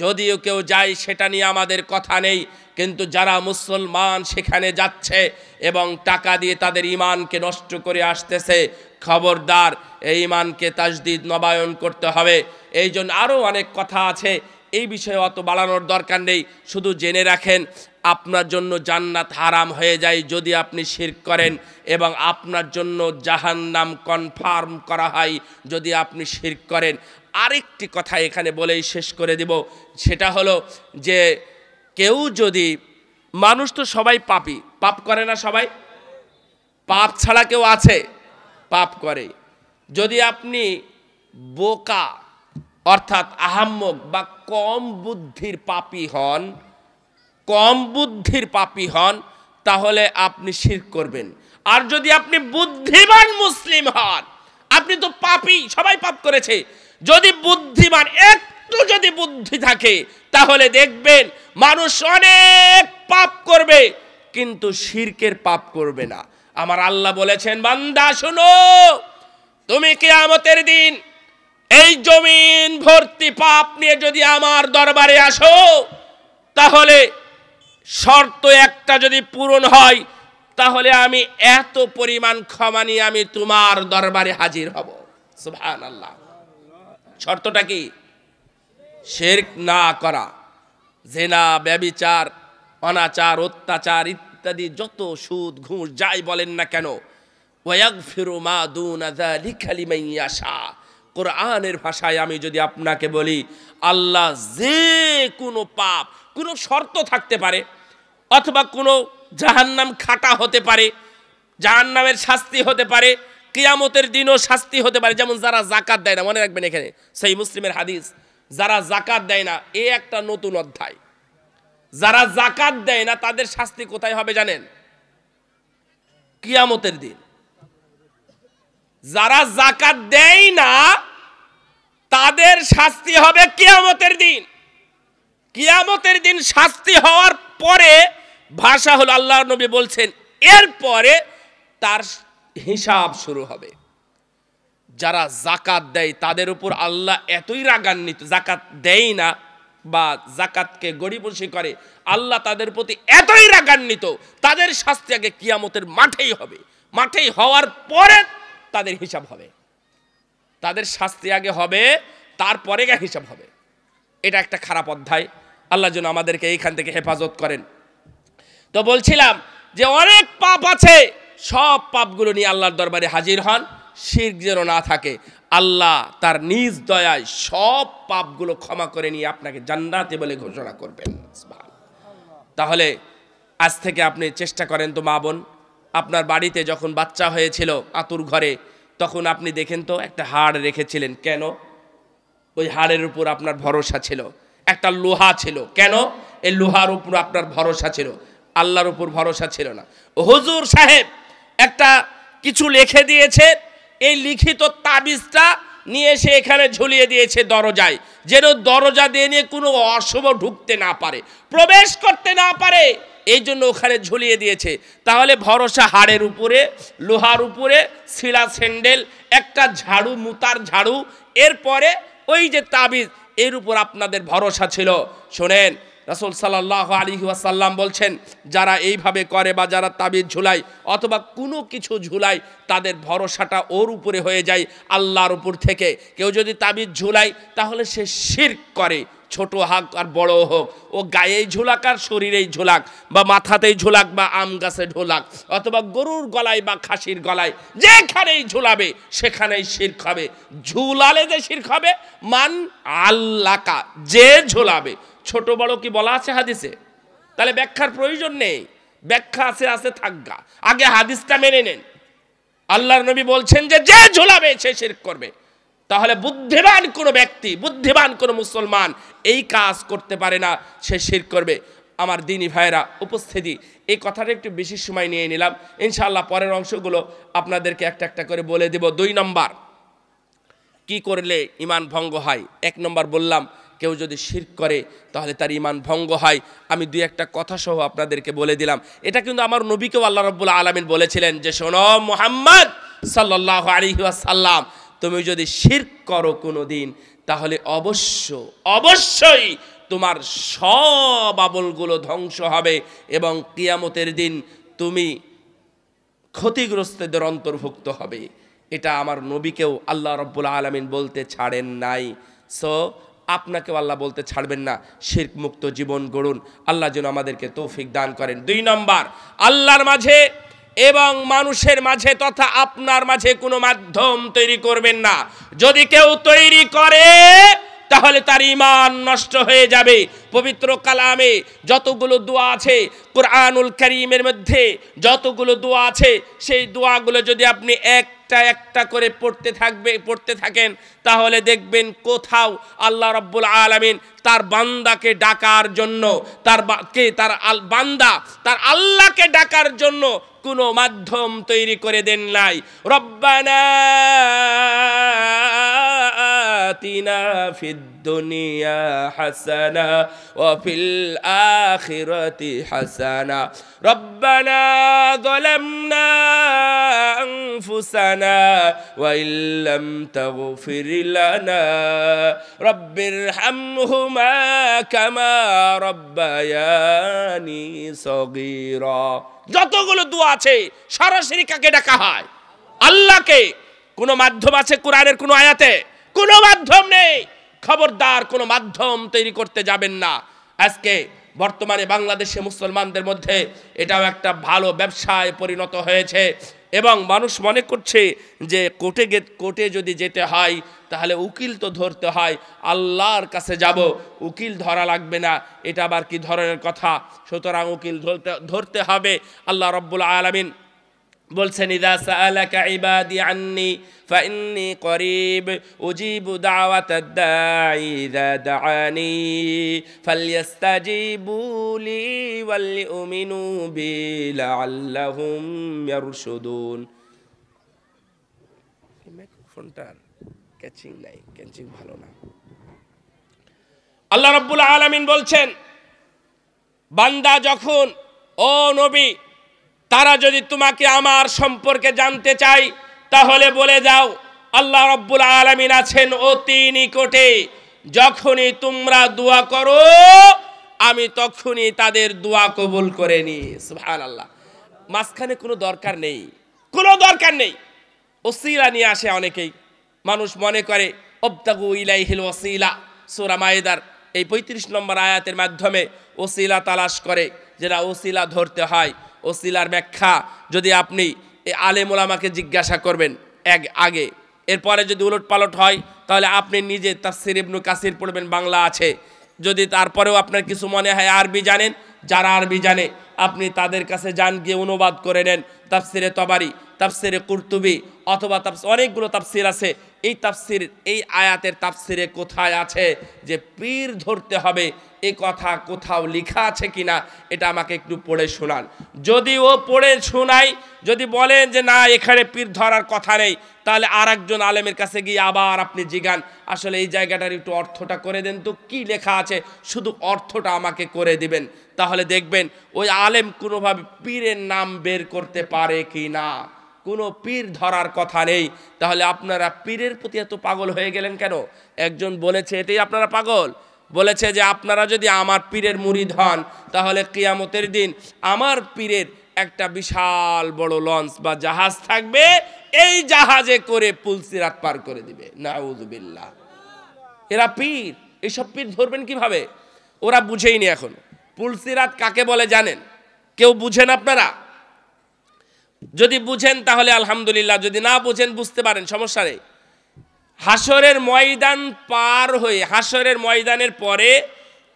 যদিও কেউ যায় সেটা নিয়ে আমাদের কথা নেই, কিন্তু যারা মুসলমান সেখানে যাচ্ছে এবং টাকা দিয়ে তাদের ইমানকে নষ্ট করে আসতেছে, খবরদার এই ইমানকে তাজদিদ নবায়ন করতে হবে। এই জন্য আরও অনেক কথা আছে, এই বিষয়ে অত বাড়ানোর দরকার নেই। শুধু জেনে রাখেন আপনার জন্য জান্নাত হারাম হয়ে যায় যদি আপনি শিরক করেন, এবং আপনার জন্য জাহান্নাম কনফার্ম করা হয় যদি আপনি শিরক করেন। আরেকটি কথা এখানে বলেই শেষ করে দিব, সেটা হলো যে কেউ যদি, মানুষ তো সবাই পাপী, পাপ করে না সবাই? পাপ ছাড়া কেউ আছে? পাপ করে। যদি আপনি বোকা অর্থাৎ আহাম্মক বা কম বুদ্ধির পাপী হন, কম বুদ্ধির পাপী হন, তাহলে আপনি শিরক করবেন। আর যদি আপনি বুদ্ধিমান মুসলিম হন, আপনি তো পাপী, সবাই পাপ করেছে, যদি বুদ্ধিমান, একটু যদি বুদ্ধি থাকে, তাহলে দেখবেন মানুষ অনেক পাপ করবে কিন্তু শিরকের পাপ করবে না। আমার আল্লাহ বলেছেন, বান্দা শোনো, তুমি কিয়ামতের দিন এই জমিন ভর্তি পাপ নিয়ে যদি আমার দরবারে আসো, তাহলে শর্ত একটা যদি পূরণ হয়, তাহলে আমি এত পরিমাণ ক্ষমা নিয়ে আমি তোমার দরবারে হাজির হব। সুবহানাল্লাহ। শর্তটা কি? শিরক না করা, জিনা, ব্যভিচার, অনাচার, অত্যাচার ইত্যাদি যত সুদ ঘুষ যাই বলেন না কেন, ওয়াগফিরু মা দুনা যালিকা লিমান ইয়াশা। কোরআনের ভাষায় আমি যদি আপনাকে বলি, আল্লাহ যে কোনো পাপ, কোনো শর্ত থাকতে পারে, অথবা কোনো জাহান্নাম খাটা হতে পারে, জাহান্নামের শাস্তি হতে পারে, কিয়ামতের দিনও শাস্তি হতে পারে। যেমন যারা যাকাত দেয় না, মনে রাখবেন এখানে সহিহ মুসলিমের হাদিস, যারা যাকাত দেয় না, এই একটা নতুন অধ্যায়। যারা যাকাত দেয় না তাদের শাস্তি কোথায় হবে জানেন? কিয়ামতের দিন। যারা যাকাত দেয় না তাদের শাস্তি হবে কিয়ামতের দিন। কিয়ামতের দিন শাস্তি হওয়ার পরে ভাষা হলো, আল্লাহর নবী বলছেন, এরপরে তার হিসাব শুরু হবে। যারা যাকাত দেয় তাদের উপর আল্লাহ এতই রাগান্বিত, যাকাত দেয় না বা যাকাতকে গড়িমসি করে, আল্লাহ তাদের প্রতি এতই রাগান্বিত, তাদের শাস্তি আগে কিয়ামতের মাঠেই হবে। মাঠেই হওয়ার পরে তাদের হিসাব হবে। তাদের শাস্তি আগে হবে, তারপরে হিসাব হবে। এটা একটা খারাপ অধ্যায়। আল্লাহ যেন আমাদেরকে এইখান থেকে হেফাজত করেন। তো বলছিলাম যে অনেক পাপ আছে, সব পাপগুলো নিয়ে আল্লাহর দরবারে হাজির হন, শিরক যেন না থাকে। আল্লাহ তার নিজ দয়ায় সব পাপগুলো ক্ষমা করে নিয়ে আপনাকে জান্নাতে বলে ঘোষণা করবেন। তাহলে আজ থেকে আপনি চেষ্টা করেন তো, মা বোন, আপনার বাড়িতে যখন বাচ্চা হয়েছিল আতুর ঘরে, তখন আপনি দেখেন তো একটা হাড় রেখেছিলেন। কেন? ওই হাড়ের উপর আপনার ভরসা ছিল। একটা লোহা ছিল। কেন? এই লোহার উপর আপনার ভরসা ছিল, আল্লাহর উপর ভরসা ছিল না। হুজুর সাহেব একটা কিছু লিখে দিয়েছে, এই লিখিত তাবিজটা নিয়ে এসে এখানে ঝুলিয়ে দিয়েছে দরজায়, যেন দরজা দিয়ে নিয়ে কোনো অশুভ ঢুকতে না পারে, প্রবেশ করতে না পারে, এই জন্য ওখানে ঝুলিয়ে দিয়েছে। তাহলে ভরসা হাড়ের উপরে, লোহার উপরে, শিলা স্যান্ডেল, একটা ঝাড়ু, মুতার ঝাড়ু, এরপরে ওই যে তাবিজ, এর উপর আপনাদের ভরসা ছিল। শোনেন, রাসূল সাল্লাল্লাহু আলাইহি ওয়াসাল্লাম বলছেন, যারা এইভাবে করে বা যারা তাবিজ ঝুলায় অথবা কোনো কিছু ঝুলায়, তাদের ভরসাটা ওর উপরে হয়ে যায়, আল্লাহর উপর থেকে। কেউ যদি তাবিজ ঝুলায় তাহলে সে শিরক করে, ছোট হোক আর বড় হোক, ও গায়েই ঝোলাক আর শরীরেই ঝোলাক, বা মাথাতেই ঝোলাক বা আম গাছে ঝোলাক, অথবা গরুর গলায় বা খাসির গলায়, যেখানেই ঝোলাবে সেখানেই শিরক হবে। ঝুলালে যে শিরক হবে, মান আল্লাকা, যে ঝোলাবে। ছোট বড় কি বলা আছে হাদিসে? তাহলে ব্যাখ্যার প্রয়োজন নেই, ব্যাখ্যা আছে আছে থাকগা, আগে হাদিসটা মেনে নেন। আল্লাহর নবী বলছেন যে যে ঝোলাবে সে শিরক করবে। তাহলে বুদ্ধিমান কোনো ব্যক্তি, বুদ্ধিমান কোনো মুসলমান এই কাজ করতে পারে না, সে শিরক করবে। আমার দ্বীনি ভাইরা উপস্থিতি, এই কথাটা একটু বেশি সময় নিয়ে নিলাম, ইনশাআল্লাহ পরের অংশগুলো আপনাদেরকে একটা একটা করে বলে দেব। 2 নম্বর কি করলে ঈমান ভঙ্গ হয়। 1 নম্বর বললাম, কেউ যদি শিরক করে তাহলে তার ঈমান ভঙ্গ হয়। আমি 2-1টা কথা সহ আপনাদেরকে বলে দিলাম। এটা কিন্তু আমার নবীকেও আল্লাহ রাব্বুল আলামিন বলেছিলেন যে, শোনো মুহাম্মদ সাল্লাল্লাহু আলাইহি ওয়াসাল্লাম, তুমি যদি শিরক করো কোনো দিন, তাহলে অবশ্যই তোমার সব আমলগুলো ধ্বংস হবে এবং কিয়ামতের দিন তুমি ক্ষতিগ্রস্তদের অন্তর্ভুক্ত হবে। এটা আমার নবীকেও আল্লাহ রাব্বুল আলামিন বলতে ছাড়েন নাই। সো আপনাকেও আল্লাহ বলতে ছাড়বেন না, শিরক মুক্ত জীবন গড়ুন। আল্লাহ যেন আমাদেরকে তৌফিক দান করেন। 2 নম্বর, আল্লাহর মাঝে এবং মানুষের মাঝে তথা আপনার মাঝে কোনো মাধ্যম তৈরি করবেন না। যদি কেউ তৈরি করে তাহলে তার ঈমান নষ্ট হয়ে যাবে। পবিত্র কালামে যতগুলো দোয়া আছে, কুরআনুল কারীমের মধ্যে যতগুলো দোয়া আছে, সেই দোয়াগুলো যদি আপনি একটা একটা করে পড়তে থাকেন, তাহলে দেখবেন কোথাও আল্লাহ রাব্বুল আলামিন তার বান্দাকে ডাকার জন্য, তার বান্দা তার আল্লাহকে ডাকার জন্য কোনো মাধ্যম তৈরি করে দেন নাই। রব্বানা আতিনা ফিদ দুনিয়া হাসানা ওয়া ফিল আখিরাতি হাসানা রব্বানা যালামনা আনফুসানা ওয়া ইল্লাম তাগফির লানা রব্বিরহামহুমা কামা রব্বায়ানি সগীরা। যতগুলো দোয়া আছে সরাসরি কাকে ডাকা হয়? আল্লাহকে। কোনো মাধ্যম আছে কোরআনের কোনো আয়াতে? কোনো মাধ্যম নেই। খবরদার কোনো মাধ্যম তৈরি করতে যাবেন না। আজকে বর্তমানে বাংলাদেশে মুসলমানদের মধ্যে এটাও একটা ভালো ব্যবসায় পরিণত হয়েছে এবং মানুষ মনে করছে যে কোর্টে যদি যেতে হয় তাহলে উকিল তো ধরতে হয়, আল্লাহর কাছে যাব, উকিল ধরা লাগবে না। এটা আবার কি ধরনের কথা? সুতরাং উকিল ধরতে হবে। আল্লাহ রাব্বুল আলামিন বলছেন, ইযা সাআলাকা ইবাদি আন্নি ফাইন্নী করিব উজিবু দাওয়াতাদ দাঈ ইযা দাআনি ফালইস্তাজিবু লি ওয়ালিউমিনু বি লাআল্লাহুম ইয়ারশুদুন। মাইক্রোফোনটার ক্যাচিং নাই, ক্যাচিং ভালো না। আল্লাহ রাব্বুল আলামিন বলছেন, বান্দা যখন, ও নবী, তারা যদি তোমাকে আমার সম্পর্কে জানতে চায় তাহলে বলে যাও আল্লাহ রাব্বুল আলামিন আছেন অতি নিকটে। যখনই তোমরা দোয়া করো আমি তখনই তাদের দোয়া কবুল করে নিই। সুবহানাল্লাহ। মাঝখানে কোনো দরকার নেই, কোনো দরকার নেই। ওসিলা নিয়ে আসে অনেকেই। মানুষ মনে করে অবতাগু ইলাইহিল ওয়াসিলা, সূরা মায়েদার এই 35 নম্বর আয়াতের মাধ্যমে ওসিলা তালাশ করে, যেটা ওসিলা ধরতে হয়। ওসিলার ব্যাখ্যা যদি আপনি আলেম ওলামাকে জিজ্ঞাসা করবেন আগে, এরপরে যদি উলট পালট হয় তাহলে আপনি নিজে তাফসীর ইবনে কাসির পড়বেন, বাংলা আছে। যদি তারপরেও আপনার কিছু মনে হয় আরবি জানেন, যারা আরবি জানে আপনি তাদের কাছে যান, গিয়ে অনুবাদ করে নেন। তাফসিরে তবারি, তাফসিরে কুরতুবি, অথবা অনেকগুলো তাফসির আছে। এই তাফসির, এই আয়াতের তাফসিরে কোথায় আছে যে পীর ধরতে হবে, এই কথা কোথাও লেখা আছে কিনা এটা আমাকে একটু পড়ে শোনান। যদি ও পড়ে শোনায়, যদি বলেন যে না এখানে পীর ধরার কথা নেই, তাহলে আর একজন আলেমের কাছে গিয়ে আবার আপনি জিগান, আসলে এই জায়গাটার একটু অর্থটা করে দেন তো, কি লেখা আছে শুধু অর্থটা আমাকে করে দিবেন। তাহলে দেখবেন ওই আলেম কোনোভাবে পীরের নাম বের করতে পারে কি না। কোনো পীর ধরার কথা নেই। তাহলে আপনারা পীরের প্রতি এত পাগল হয়ে গেলেন কেন? একজন বলেছে, এটাই আপনারা পাগল, বলেছে যে আপনারা যদি আমার পীরের মুরিদ হন তাহলে কিয়ামতের দিন আমার পীরের একটা বিশাল বড় লঞ্চ বা জাহাজ থাকবে, এই জাহাজে করে পুলসিরাত পার করে দিবে। নাউযুবিল্লাহ। এরা পীর, এইসব পীর ধরবেন কিভাবে? ওরা বুঝেইনি এখন। পুলসিরাত কাকে বলে জানেন? কেউ বুঝেন আপনারা? যদি বুঝেন তাহলে আলহামদুলিল্লাহ, যদি না বুঝেন বুঝতে পারেন, সমস্যা নেই। হাসরের ময়দান পার হয়ে, হাসরের ময়দানের পরে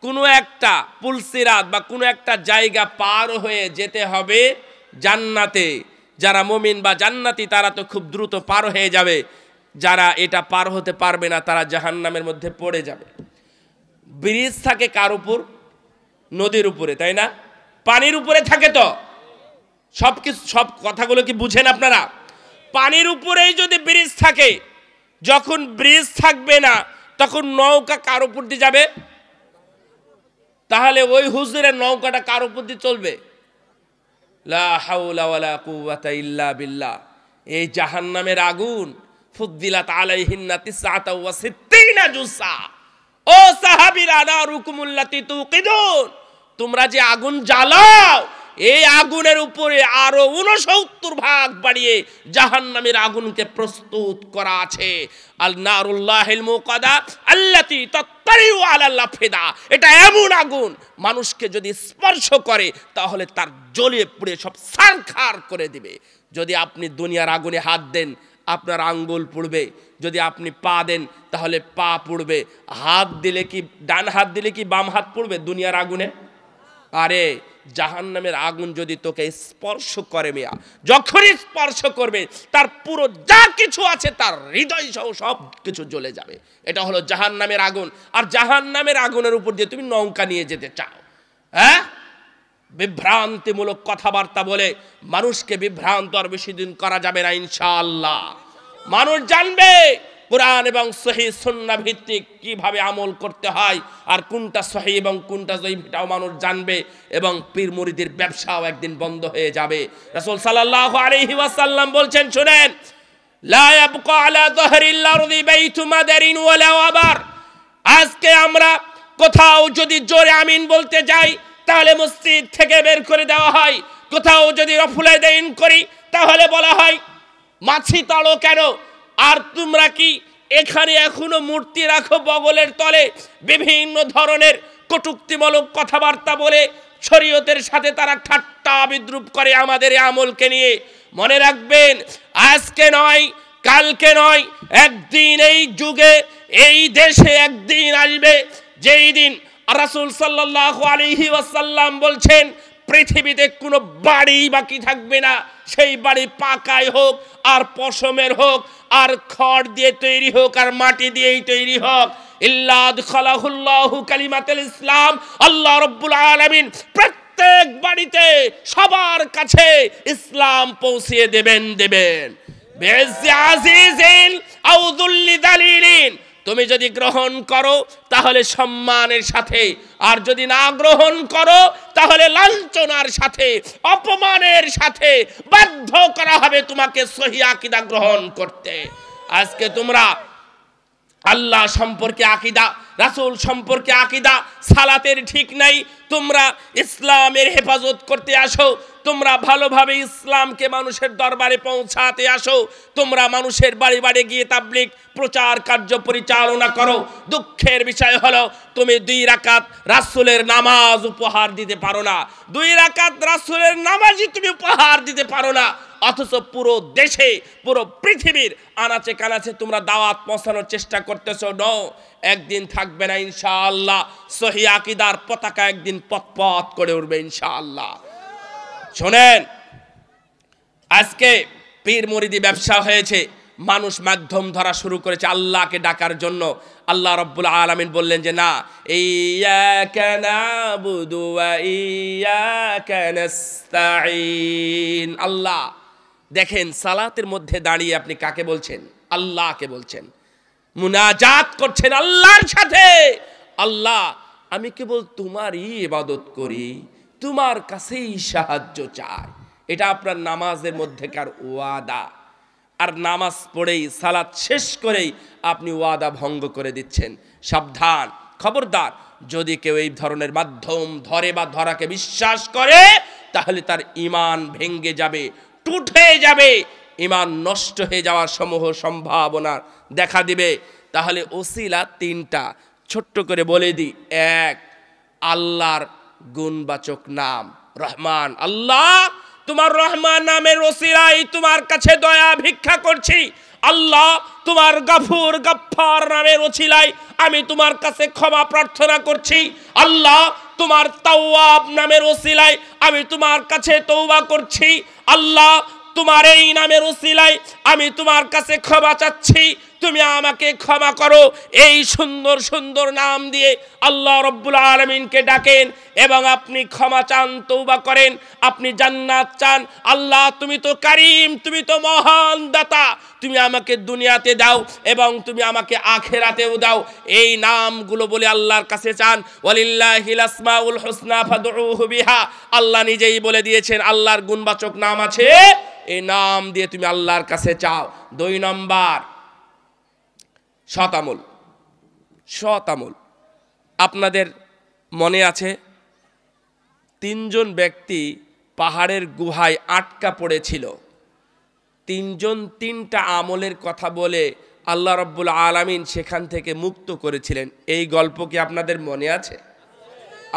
কোনো একটা পুলসিরাত বা কোনো একটা জায়গা পার হয়ে যেতে হবে জান্নাতে। যারা মুমিন বা জান্নাতি তারা তো খুব দ্রুত পার হয়ে যাবে, যারা এটা পার হতে পারবে না তারা জাহান্নামের মধ্যে পড়ে যাবে। ব্রিজ থাকে কার উপর? নদীর উপরে, তাই না? পানির উপরে থাকে তো। সব কথাগুলো কি বুঝেন আপনারা? পানির উপরেই যদি ব্রিজ থাকে, যখন ব্রিজ থাকবে না তখন নৌকা কার উপর দিয়ে যাবে? তাহলে ওই হুজুরের নৌকাটা কার উপর দিয়ে চলবে? লা হাওলা ওয়ালা কুওয়াতা ইল্লা বিল্লাহ। এই জাহান্নামের আগুন ফুদ্দিলাত আলাইহিন্না তিসআতা ওয়া সিত্তিনা জুসা। ও সাহাবীরা, নারুকুমুল্লাতি তুকিদুন, তোমরা যে আগুন জ্বালাও, এই আগুনের উপরে আরো 69 ভাগ বাড়িয়ে জাহান্নামের আগুনকে প্রস্তুত করা আছে। আল নারুল্লাহিল মুকাদা আল্লাতী তাত্তারিউ আলাল আফিদা। এটা এমন আগুন, মানুষকে যদি স্পর্শ করে তাহলে তার জ্বলিয়ে পুড়ে সব ছারখার করে দিবে। যদি আপনি দুনিয়ার আগুনে হাত দেন আপনার আঙ্গুল পুড়বে, যদি আপনি পা দেন তাহলে পা পুড়বে। হাত দিলে কি, ডান হাত দিলে কি বাম হাত পুড়বে দুনিয়ার আগুনে? আরে জাহান্নামের আগুন যদি তোকে স্পর্শ করে মিয়া, যখনই স্পর্শ করবে তার পুরো যা কিছু আছে তার হৃদয় সহ সব কিছু জ্বলে যাবে। এটা হলো জাহান্নামের আগুন। আর জাহান্নামের আগুনের উপর দিয়ে তুমি নৌকা নিয়ে যেতে চাও? হ্যাঁ, বিভ্রান্তিমূলক কথাবার্তা বলে মানুষকে বিভ্রান্ত আর বেশি দিন করা যাবে না ইনশাআল্লাহ। মানুষ জানবে কুরআন এবং সহিহ সুন্নাহ ভিত্তিক কিভাবে আমল করতে হয়, আর কোনটা সহিহ এবং কোনটা যঈফ এটাও মানুষ জানবে, এবং পীর মুরিদের ব্যবসাও একদিন বন্ধ হয়ে যাবে। রাসূল সাল্লাল্লাহু আলাইহি ওয়াসাল্লাম বলছেন, শুনেন, লা ইয়াবকা আলা যাহরিল আরদি বাইতু মাদারিন ওয়ালা ওয়াবার। আজকে আমরা কোথাও যদি জোরে আমিন বলতে যাই তাহলে মসজিদ থেকে বের করে দেওয়া হয়। কোথাও যদি রফুলে দেইন করি তাহলে বলা হয় মাছি তাড়ো কেন? আর তোমরা কি এখানে এখনো মূর্তি রাখো বগলের তলে? বিভিন্ন ধরনের কটূক্তিমূলক কথাবার্তা বলে শরীয়তের সাথে তারা ঠাট্টা বিদ্রুপ করে আমাদের এই আমলকে নিয়ে। মনে রাখবেন, আজকে নয়, কালকে নয়, একদিন এই যুগে এই দেশে একদিন আসবে যেই দিন রাসূল সাল্লাল্লাহু আলাইহি ওয়াসাল্লাম বলছেন পৃথিবীতে কোনো বাড়ি বাকি থাকবে না। সেই বাড়ি পাকাই হোক আর পশমের হোক আর খড় দিয়ে তৈরি হোক আর মাটি দিয়েই তৈরি হোক, ইল্লা আদখালাহুল্লাহু কালিমাতুল ইসলাম। আল্লাহ রাব্বুল আলামিন প্রত্যেক বাড়িতে সবার কাছে ইসলাম পৌঁছিয়ে দেবেন। বিইজ্জি আজিজিন আও যুল্লি যালিলিন। তুমি যদি গ্রহণ করো তাহলে সম্মানের সাথে, আর যদি না গ্রহণ করো তাহলে লাঞ্ছনার সাথে, অপমানের সাথে বাধ্য করা হবে তোমাকে সহিহ আকীদা গ্রহণ করতে। আজকে তোমরা আল্লাহ সম্পর্কে আকীদা, রাসূল সম্পর্কে আকীদা, সালাতের ঠিক নাই, তোমরা ইসলামের হেফাজত করতে আসো, তোমরা ভালোভাবে ইসলামকে মানুষের দরবারে পৌঁছাতে আসো, তোমরা মানুষের বাড়ি বাড়ি গিয়ে তাবলীগ প্রচার কার্য পরিচালনা করো। দুঃখের বিষয় হলো তুমি 2 রাকাত রাসূলের নামাজ উপহার দিতে পারো না, 2 রাকাত রাসূলের নামাজই তুমি উপহার দিতে পারো না, অথচ পুরো দেশে, পুরো পৃথিবীর আনাচে কানাচে তোমরা দাওয়াত পৌঁছানোর চেষ্টা করতেছো। একদিন থাকবে না ইনশাআল্লাহ। সহিহ আকীদার পতাকা একদিন পথ করে উঠবে ইনশাআল্লাহ। শোনেন, আজকে পীর মুরিদি ব্যবসা হয়েছে, মানুষ মাধ্যম ধরা শুরু করেছে আল্লাহকে ডাকার জন্য। আল্লাহ রাব্বুল আলামিন বললেন যে না, ইয়্যাকা না'বুদু ওয়া ইয়্যাকা নাস্তাঈন। আল্লাহ, দেখেন সালাতের মধ্যে দাঁড়িয়ে আপনি কাকে বলছেন? আল্লাহকে বলছেন, মুনাজাত করছেন আল্লাহর সাথে। আল্লাহ, আমি কেবল তোমারই ইবাদত করি, তোমার কাছেই সাহায্য চাই। এটা আপনার নামাজের মধ্যেকার ওয়াদা। আর নামাজ পড়েই, সালাত শেষ করেই আপনি ওয়াদা ভঙ্গ করে দিচ্ছেন। সাবধান, খবরদার, যদি কেউ এই ধরনের মাধ্যম ধরে বা ধরাকে বিশ্বাস করে তাহলে তার ঈমান ভেঙ্গে যাবে, টুট হয়ে যাবে, ঈমান নষ্ট হয়ে যাওয়ার সমূহ সম্ভাবনা দেখা দিবে। তাহলে ওসিলা 3টা, ছোট্ট করে বলে দিই, এক, আল্লাহর গুণবাচক নাম রহমান। আল্লাহ, তোমার রহমান নামের ওসিলায় তোমার কাছে দয়া ভিক্ষা করছি। আল্লাহ, তোমার গাফুর গাফফার নামের ওসিলায় আমি তোমার কাছে ক্ষমা প্রার্থনা করছি। আল্লাহ, তোমার তাওয়াব নামের ওসিলায় আমি তোমার কাছে তওবা করছি। আল্লাহ, তোমার এই নামের ওসিলায় আমি তোমার কাছে ক্ষমা চাচ্ছি, তুমি আমাকে ক্ষমা করো। এই সুন্দর সুন্দর নাম দিয়ে আল্লাহ রব্বুল আলামিনকে ডাকেন এবং আপনি ক্ষমা চান, তওবা করেন, আপনি জান্নাত চান। আল্লাহ, তুমি তো কারীম, তুমি তো মহান দাতা, তুমি আমাকে দুনিয়াতে দাও এবং তুমি আমাকে আখিরাতেও দাও। এই নামগুলো বলে আল্লাহর কাছে চান। ওয়ালিল্লাহিল আসমাউল হুসনা ফাদউহু বিহা। আল্লাহ নিজেই বলে দিয়েছেন আল্লাহর গুণবাচক নাম আছে, এই নাম দিয়ে তুমি আল্লাহর কাছে চাও। 2 নম্বর, সৎ আমল। আপনাদের মনে আছে 3 জন ব্যক্তি পাহাড়ের গুহায় আটকা পড়েছিল। 3 জন 3টা আমলের কথা বলে আল্লাহ রাব্বুল আলামিন সেখান থেকে মুক্ত করেছিলেন। এই গল্প কি আপনাদের মনে আছে?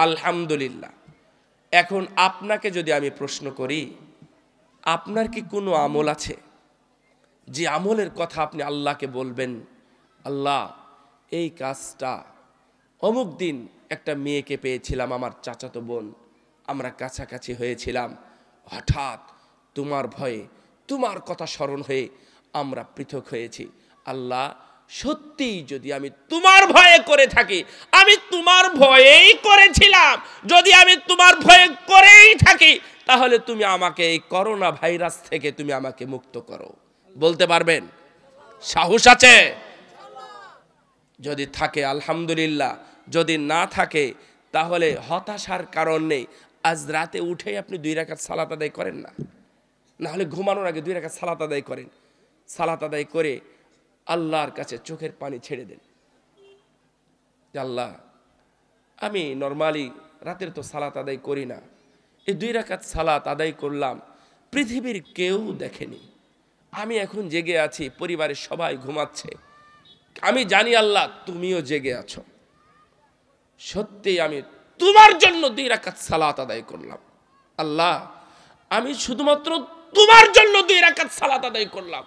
আলহামদুলিল্লাহ। এখন আপনাকে যদি আমি প্রশ্ন করি, আপনার কি কোনো আমল আছে যে আমলের কথা আপনি আল্লাহকে বলবেন, আল্লাহ, এই কাজটা অমুক দিন একটা মেয়েকে পেয়েছিলাম, আমার চাচাতো বোন, আমরা কাছাকাছি হয়েছিলাম, হঠাৎ তোমার ভয়ে, তোমার কথা স্মরণ হয়ে আমরা পৃথক হয়েছি। আল্লাহ, সত্যি যদি আমি তোমার ভয়ে করে থাকি, আমি তোমার ভয়েই করেছিলাম, যদি আমি তোমার ভয়ে করেই থাকি, তাহলে তুমি আমাকে এই করোনা ভাইরাস থেকে তুমি আমাকে মুক্ত করো। বলতে পারবেন? সাহস আছে? যদি থাকে আলহামদুলিল্লাহ, যদি না থাকে তাহলে হতাশার কারণ নেই। আজ রাতে উঠেই আপনি 2 রাকাত সালাত আদায় করেন না, না হলে ঘুমানোর আগে 2 রাকাত সালাত আদায় করেন। সালাত আদায় করে আল্লাহর কাছে চোখের পানি ছেড়ে দেন। আল্লাহ, আমি নরমালি রাতের তো সালাত আদায় করি না, এই 2 রাকাত সালাত আদায় করলাম, পৃথিবীর কেউ দেখেনি, আমি এখন জেগে আছি, পরিবারের সবাই ঘুমাচ্ছে, আমি জানি আল্লাহ তুমিও জেগে আছো, সত্যি আমি তোমার জন্য 2 রাকাত সালাত আদায় করলাম। আল্লাহ, আমি শুধুমাত্র তোমার জন্য 2 রাকাত সালাত আদায় করলাম।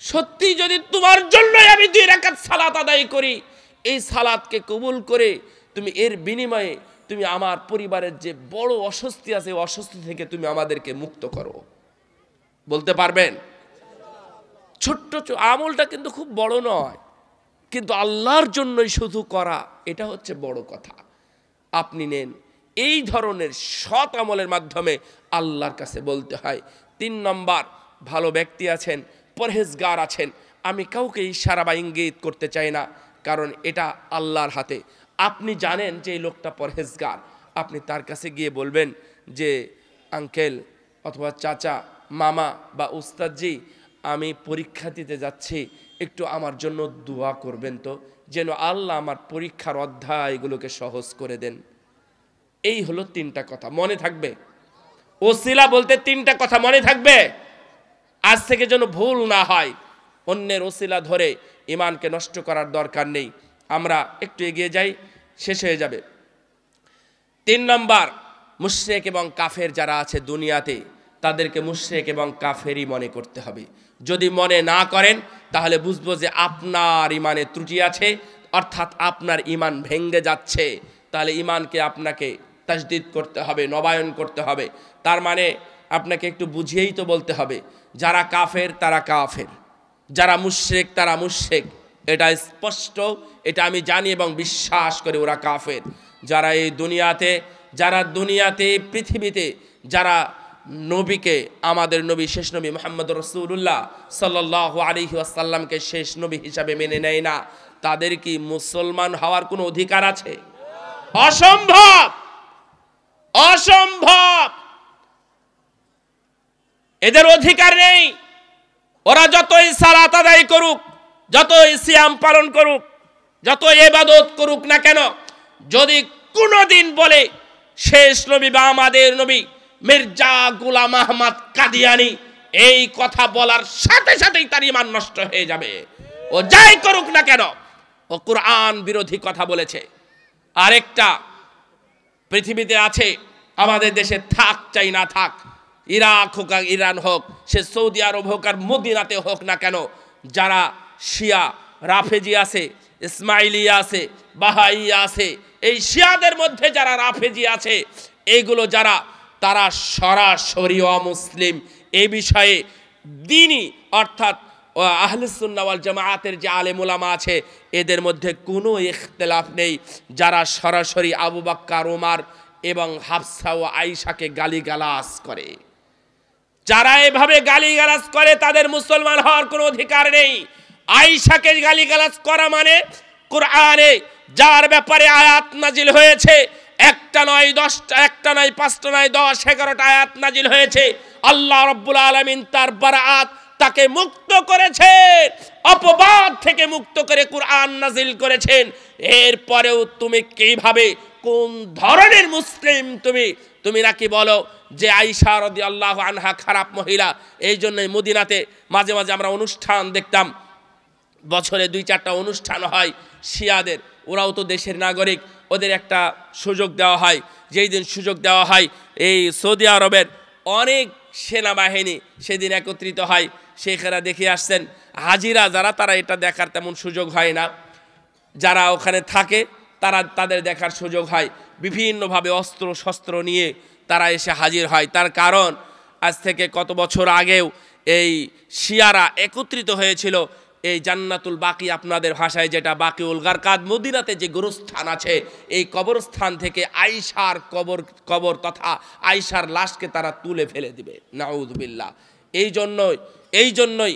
সত্যি যদি তোমার জন্যই আমি 2 রাকাত সালাত আদায় করি, এই সালাতকে কবুল করে তুমি এর বিনিময়ে তুমি আমার পরিবারের যে বড় অস্বস্তি আছে, অস্বস্তি থেকে তুমি আমাদেরকে মুক্ত করো। বলতে পারবেন? ছোট্ট আমলটা কিন্তু খুব বড় নয়, কিন্তু আল্লাহর জন্যই শুধু করা, এটা হচ্ছে বড় কথা। আপনি নেন, এই ধরনের সৎ আমলের মাধ্যমে আল্লাহর কাছে বলতে হয়। 3 নম্বর, ভালো ব্যক্তি আছেন, পরহেজগার আছেন, আমি কাউকে ইশারা বা ইঙ্গিত করতে চাই না, কারণ এটা আল্লাহর হাতে। আপনি জানেন যে এই লোকটা পরহেজগার, আপনি তার কাছে গিয়ে বলবেন যে আঙ্কেল অথবা চাচা, মামা বা উস্তাদজি, আমি পরীক্ষা দিতে যাচ্ছি, একটু আমার জন্য দোয়া করবেন তো, যেন আল্লাহ আমার পরীক্ষার অধ্যায়গুলোকে সহজ করে দেন। এই হলো 3টা কথা, মনে থাকবে। ওসিলা বলতে 3টা কথা মনে থাকবে, আজ থেকে যেন ভুল না হয়। অন্যের ওসিলা ধরে ঈমানকে নষ্ট করার দরকার নেই। আমরা একটু এগিয়ে যাই, শেষ হয়ে যাবে। 3 নম্বর, মুশরিক এবং কাফের যারা আছে দুনিয়াতে, তাদেরকে মুশরিক এবং কাফেরই মনে করতে হবে। যদি মনে না করেন তাহলে বুঝবো যে আপনার ঈমানে ত্রুটি আছে, অর্থাৎ আপনার ঈমান ভেঙে যাচ্ছে। তাহলে ঈমানকে আপনাকে তাজদীদ করতে হবে, নবায়ন করতে হবে। তার মানে আপনাকে একটু বুঝিয়েই তো বলতে হবে, যারা কাফের তারা কাফের, যারা মুশরিক তারা মুশরিক, এটা স্পষ্ট, এটা আমি জানি এবং বিশ্বাস করি ওরা কাফের। যারা এই দুনিয়াতে, যারা দুনিয়াতে পৃথিবীতে যারা নবীকে, আমাদের নবী শেষ নবী মুহাম্মদ রাসূলুল্লাহ সাল্লাল্লাহু আলাইহি ওয়াসাল্লামকে শেষ নবী হিসাবে মেনে নেয় না, তাদের কি মুসলমান হওয়ার কোনো অধিকার আছে? অসম্ভব, অসম্ভব, এদের অধিকার নেই। ওরা যতই সালাত আদায় করুক, যতই সিয়াম পালন করুক, যত ইবাদত করুক না কেন, যদি কোনোদিন বলে শেষ নবী বা আমাদের নবী মির্জা গোলাম আহমদ কাদিয়ানী, এই কথা বলার সাথে সাথেই তার ঈমান নষ্ট হয়ে যাবে। ও যাই করুক না কেন, ও কোরআন বিরোধী কথা বলেছে। আরেকটা পৃথিবীতে আছে, আমাদের দেশে থাক চাই না থাক, ইরাক হোক আর ইরান হোক, সে সৌদি আরব হোক আর মদিনাতে হোক না কেন, যারা শিয়া রাফেজি আছে, ইসমাইলিয়া আছে, বাহাইয়া আছে, এই শিয়াদের মধ্যে যারা রাফেজি আছে, এইগুলো যারা, তারা সরাসরি অমুসলিম। এই বিষয়ে দ্বীনি অর্থাৎ আহলে সুন্নাহ ওয়াল জামাআতের যে আলেম ওলামা আছে, এদের মধ্যে কোনো ইখতিলাফ নেই। যারা সরাসরি আবু বকর, ওমর এবং হাফসা ও আয়েশাকে গালিগালাজ করে, যারা এভাবে গালিগালাজ করে, তাদের মুসলমান হওয়ার কোনো অধিকার নেই। আয়েশাকে গালিগালাজ করা মানে কোরআনে যার ব্যাপারে আয়াত নাজিল হয়েছে, একটা নয় 10টা, একটা নয় 5টা নয় 10 11টা আয়াত নাজিল হয়েছে, আল্লাহ রাব্বুল আলামিন তার বারাত, তাকে মুক্ত করেছেন, অপবাদ থেকে মুক্ত করে কোরআন নাজিল করেছেন। এরপরেও তুমি কিভাবে, কোন ধরনের মুসলিম তুমি নাকি বলো যে আয়েশা রাদিয়াল্লাহু আনহা খারাপ মহিলা? এই জন্যই মদিনাতে মাঝে মাঝে আমরা অনুষ্ঠান দেখতাম, বছরে 2-4টা অনুষ্ঠান হয় শিয়াদের, ওরাও তো দেশের নাগরিক, ওদের একটা সুযোগ দেওয়া হয়। যেই দিন সুযোগ দেওয়া হয়, এই সৌদি আরবের অনেক সেনাবাহিনী সেদিন একত্রিত হয়, শেখেরা দেখে আসছেন। হাজিরা যারা, তারা এটা দেখার তেমন সুযোগ হয় না, যারা ওখানে থাকে তাদের দেখার সুযোগ হয়। বিভিন্নভাবে অস্ত্র শস্ত্র নিয়ে তারা এসে হাজির হয়। তার কারণ, আজ থেকে কত বছর আগেও এই শিয়ারা একত্রিত হয়েছিল এই জান্নাতুল বাকি, আপনাদের ভাষায় যেটা বাকিউল গারকাদ, মদিনাতে যে গোরস্থান আছে, এই কবরস্থান থেকে আয়েশার কবর তথা আয়েশার লাশকে তারা তুলে ফেলে দিবে, নাউযুবিল্লাহ। এই জন্যই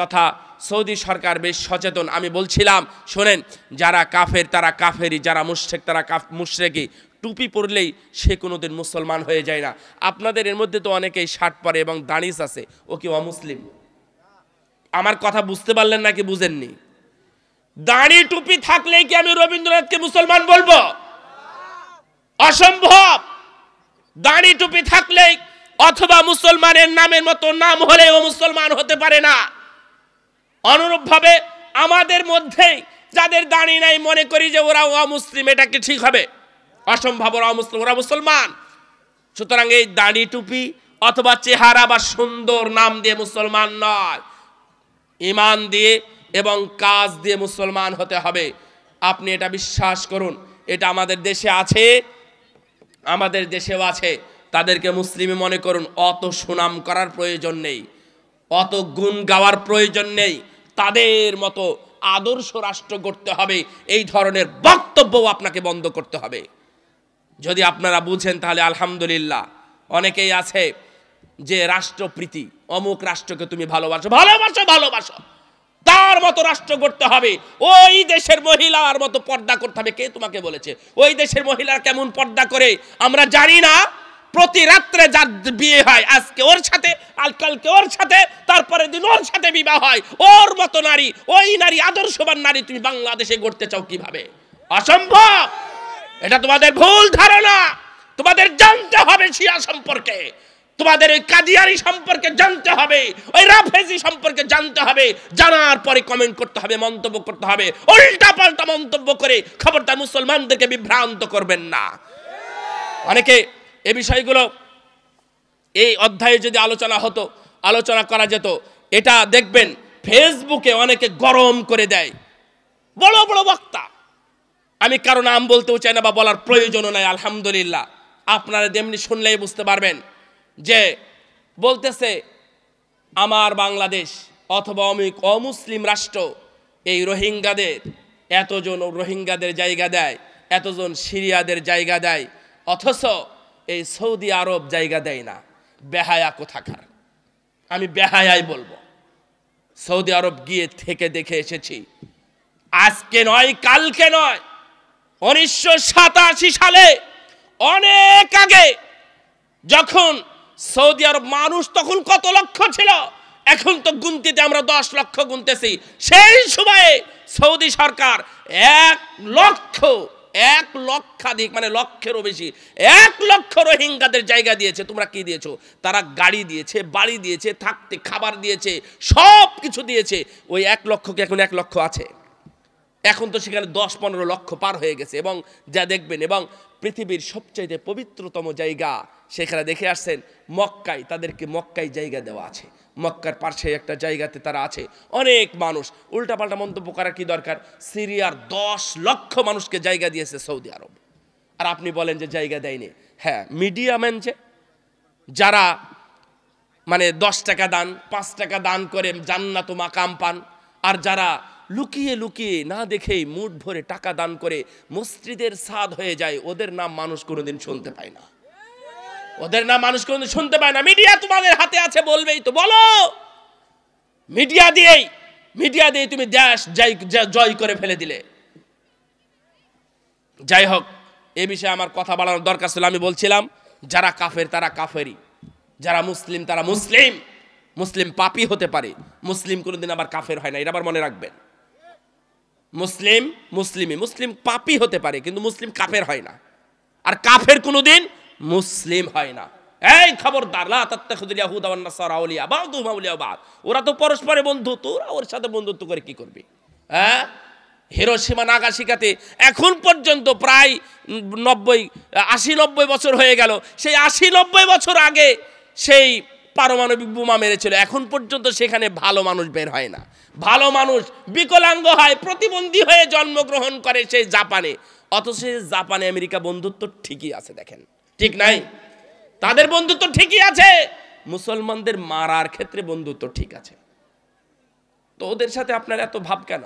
তথা সৌদি সরকার বেশ সচেতন। আমি বলছিলাম, শোনেন, যারা কাফের তারা কাফেরই, যারা মুশরিক তারা মুশরিকই। টুপি পরলেই সে কোনোদিন মুসলমান হয়ে যায় না। আপনাদের এর মধ্যে তো অনেকেই শার্ট পরে এবং দাড়িস আছে, ও কি অমুসলিম? আমার কথা বুঝতে পারলেন নাকি বুঝেননি? দাড়ি টুপি থাকলেই কি আমি রবীন্দ্রনাথকে মুসলমান বলবো? অসম্ভব। দাড়ি টুপি থাকলেই অথবা মুসলমানের নামের মতো নাম হলেও মুসলমান হতে পারে না। অনুরূপভাবে আমাদের মধ্যেই যাদের দাড়ি নাই, মনে করি যে ওরা অমুসলিম, এটা কি ঠিক হবে? অসম্ভব। ওরা অমুসলিম, ওরা মুসলমান। সুতরাং এই দাড়ি টুপি অথবা চেহারা বা সুন্দর নাম দিয়ে মুসলমান নয়, ঈমান দিয়ে এবং কাজ দিয়ে মুসলমান হতে হবে। আপনি এটা বিশ্বাস করুন, এটা আমাদের দেশে আছে, আমাদের দেশেও আছে। তাদেরকে মুসলিমই মনে করুন, অত সুনাম করার প্রয়োজন নেই, অত গুণ গাওয়ার প্রয়োজন নেই। তাদের মতো আদর্শ রাষ্ট্র গড়তে হবে, এই ধরনের বক্তব্যও আপনাকে বন্ধ করতে হবে। যদি আপনারা বুঝেন তাহলে আলহামদুলিল্লাহ। অনেকেই আছে যে রাষ্ট্রপ্রীতি, অমুক রাষ্ট্রকে তুমি ভালোবাসো, ভালোবাসো ভালোবাসো, তার মতো রাষ্ট্র গড়তে হবে, ওই দেশের মহিলার মতো পর্দা করতে হবে। কে তোমাকে বলেছে? ওই দেশের মহিলারা কেমন পর্দা করে আমরা জানি না? প্রতি রাত্রে যার বিয়ে হয়, আজকে ওর সাথে, কালকে ওর সাথে, তারপরে দিন ওর সাথে বিবাহ হয়, ওর মতো নারী, ওই নারী, আদর্শবান নারী তুমি বাংলাদেশে গড়তে চাও কিভাবে? অসম্ভব। এটা তোমাদের ভুল ধারণা। তোমাদের জানতে হবে শিয়া সম্পর্কে, তোমাদের ওই কাদিয়ানি সম্পর্কে জানতে হবে, ওই রাফেজি সম্পর্কে জানতে হবে। জানার পরে কমেন্ট করতে হবে, মন্তব্য করতে হবে। উল্টা পাল্টা মন্তব্য করে খবরদার মুসলমানদেরকে বিভ্রান্ত করবেন না। অনেকে এই বিষয়গুলো এই অধ্যায়ে যদি আলোচনা করা যেত, এটা দেখবেন ফেসবুকে অনেকে গরম করে দেয়, বড় বড় বক্তা। আমি কারো নাম বলতেও চাই না বা বলার প্রয়োজনও নাই। আলহামদুলিল্লাহ, আপনারা তেমনি শুনলেই বুঝতে পারবেন যে বলতেছে আমার বাংলাদেশ অথবা অমুসলিম রাষ্ট্র এই রোহিঙ্গাদের, এতজন রোহিঙ্গাদের জায়গা দেয়, এতজন সিরিয়াদের জায়গা দেয়, অথচ এই সৌদি আরব জায়গা দেয় না। বেহায়া কোথাকার। আমি বেহায়াই বলবো। সৌদি আরব গিয়ে থেকে দেখে এসেছি, আজকে নয়, কালকে নয়, 1987 সালে, অনেক আগে, যখন সৌদি আরব মানুষ তখন কত লক্ষ ছিল, এখন তো গুনতিতে আমরা 10 লক্ষ গুনতেছি। সেই সময়ে সৌদি সরকার 1 লক্ষাধিক, মানে লক্ষেরও বেশি, 1 লক্ষ রোহিঙ্গাদের জায়গা দিয়েছে। তোমরা কি দিয়েছো? তারা গাড়ি দিয়েছে, বাড়ি দিয়েছে, থাকতে খাবার দিয়েছে, সব কিছু দিয়েছে। ওই 1 লক্ষকে এখন 1 লক্ষ আছে? এখন তো সেখানে 10-15 লক্ষ পার হয়ে গেছে। এবং যা দেখবেন, এবং পৃথিবীর সবচাইতে পবিত্রতম জায়গা সেখানে দেখে আসছেন মক্কায়, তাদেরকে মক্কায় জায়গা দেওয়া আছে, মক্কার পাশে একটা জায়গাতে তারা আছে। অনেক মানুষ, উল্টাপাল্টা মন্তব্য করার কি দরকার? সিরিয়ার 10 লক্ষ মানুষকে জায়গা দিয়েছে সৌদি আরব, আর আপনি বলেন যে জায়গা দেয়নি। হ্যাঁ, মিডিয়া ম্যানছে যারা মানে 10 টাকা দান, 5 টাকা দান করে জান্নাত ও মাকাম পান, আর যারা লুকিয়ে লুকিয়ে না দেখেই মুঠ ভরে টাকা দান করে মসজিদের ছাদ হয়ে যায়, ওদের নাম মানুষ কোনোদিন শুনতে পায় না, ওদের নাম মানুষ কোনোদিন শুনতে পায় না। মিডিয়া তোমাদের হাতে আছে, বলবেই তো বলো। মিডিয়া দিয়ে তুমি দেশ জয় করে ফেলে দিলে। যাই হোক, এ বিষয়ে আমার কথা বাড়ানোর দরকার ছিল। আমি বলছিলাম যারা কাফের তারা কাফেরই, যারা মুসলিম তারা মুসলিম। মুসলিম পাপী হতে পারে, মুসলিম কোনোদিন আবার কাফের হয় না, এটা আবার মনে রাখবেন। মুসলিম পাপী হতে পারে, কিন্তু মুসলিম কাফের হয় না, আর কাফের কোনোদিন মুসলিম হয় না। এই খবরদার, লা তাত্তাখিযুল ইয়াহুদা ওয়ান নাসারা আউলিয়া বা'দুহুম আউলিয়া বা'দ। ওরা তো পরস্পরের বন্ধু, তোরা ওর সাথে বন্ধুত্ব করে কি করবি? হ্যাঁ, হিরোশিমা নাগাসাকিতে এখন পর্যন্ত প্রায় 80-90 বছর হয়ে গেল। সেই 80-90 বছর আগে সেই পারমাণবিক বোমা মেরেছিল, এখন পর্যন্ত সেখানে ভালো মানুষ বের হয় না। ভালো মানুষ বিকলাঙ্গ হয়, প্রতিবন্ধী হয়ে জন্মগ্রহণ করে সেই জাপানে। অথচ জাপানে আমেরিকা বন্ধুত্ব ঠিকই আছে, দেখেন ঠিক নাই? তাদের বন্ধুত্ব ঠিকই আছে, মুসলমানদের মারার ক্ষেত্রে বন্ধুত্ব ঠিক আছে। তো ওদের সাথে আপনার এত ভাব কেন?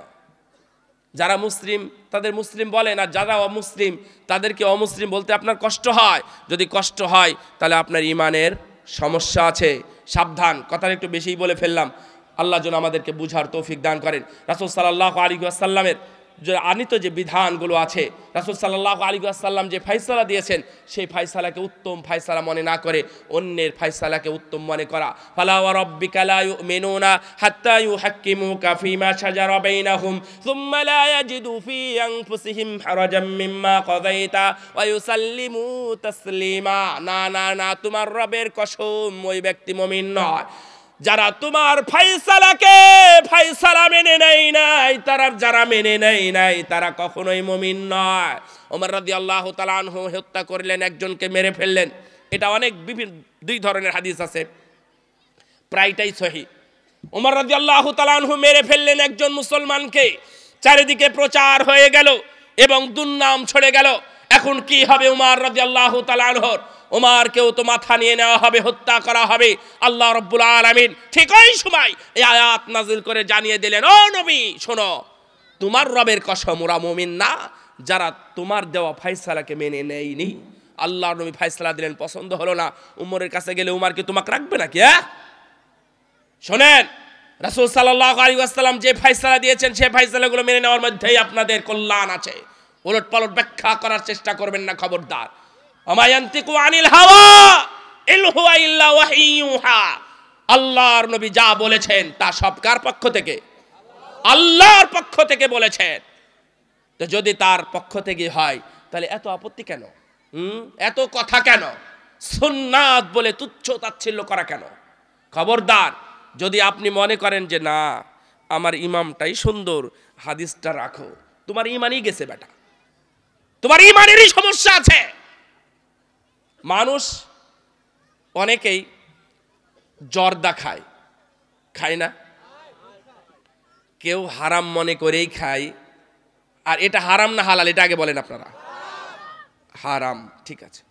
যারা মুসলিম তাদের মুসলিম বলেন, আর যারা অমুসলিম তাদেরকে অমুসলিম বলতে আপনার কষ্ট হয়। যদি কষ্ট হয় তাহলে আপনার ইমানের সমস্যা আছে। সাবধান, কথাটা একটু বেশিই বলে ফেললাম, আল্লাহ যেন আমাদেরকে বুঝার তৌফিক দান করেন। রাসূল সাল্লাল্লাহু আলাইহি ওয়াসাল্লামের যে আনিত যে বিধানগুলো আছে, রাসূল সাল্লাল্লাহু আলাইহি ওয়াসাল্লাম যে ফায়সালা দিয়েছেন, সেই ফায়সালাকে উত্তম ফায়সালা মনে না করে অন্যের ফায়সালাকে উত্তম মনে করা। ফালা ওয়া রাব্বিকা লা ইউমিনুনা হাত্তা ইউহাক্কিমুকা ফীমা শাজারা বাইনাহুম সুম্মা লা ইয়াজিদু ফী আনফুসিহিম হারাজাম মিম্মা কাযাইতা ওয়া ইউসাল্লিমু তাসলিমা। না না না, তোমার রবের কসম, ওই ব্যক্তি মুমিন নয় যারা তোমার ফায়সালা মেনে নেয় নাই, যারা মেনে নেয় নাই তারা কখনোই মুমিন নয়। ওমর রাদিয়াল্লাহু তাআলা আনহু হত্যা করলেন, একজনকে মেরে ফেললেন। এটা অনেক বিভিন্ন 2 ধরনের হাদিস আছে, প্রায়টাই সহিহ। ওমর রাদিয়াল্লাহু তাআলা আনহু মেরে ফেললেন একজন মুসলমানকে, চারিদিকে প্রচার হয়ে গেল এবং দুর্নাম ছড়ে গেল। এখন কি হবে ওমর রাদিয়াল্লাহু তাআলা আনহুর? ওমরকেও তো মাথা নিয়ে নেওয়া হবে, হত্যা করা হবে। আল্লাহ রাব্বুল আলামিন ঠিক ওই সময় এই আয়াত নাযিল করে জানিয়ে দিলেন, ও নবী শোনো, তোমার রবের কসম, ওরা মুমিন না যারা তোমার দেওয়া ফায়সালাকে মেনে নেয়নি। আল্লাহ নবী ফায়সালা দিলেন, পছন্দ হলো না, উমরের কাছে গেলে উমর কি তোমাকে রাখবে নাকি? শোনেন, রাসূল সাল্লাল্লাহু আলাইহি ওয়াসাল্লাম যে ফায়সালা দিয়েছেন সেই ফায়সালাগুলো মেনে নেওয়ার মধ্যেই আপনাদের কল্যাণ আছে। উলট পালট ব্যাখ্যা করার চেষ্টা করবেন না, খবরদার। ওমা ইয়ানতিকু আনিল হাওয়া ইন হুয়া ইল্লা ওয়াহিয়ুহা। আল্লাহর নবী যা বলেছেন তা সব কার পক্ষ থেকে? আল্লাহর পক্ষ থেকে বলেছেন। তো যদি তার পক্ষ থেকে হয় তাহলে এত আপত্তি কেন? এত কথা কেন? সুন্নাত বলে তুচ্ছ তাচ্ছিল্য করা কেন? খবরদার, যদি আপনি মনে করেন যে না আমার ইমামটাই সুন্দর, হাদিসটা রাখো, তোমার ইমানই গেছে বেটা, তোমার ইমানেরই সমস্যা আছে। মানুষ অনেকেই জর্দা খায় না? কেউ হারাম মনে করেই খায়। আর এটা হারাম না হালাল এটা আগে বলেন আপনারা? হারাম, ঠিক আছে।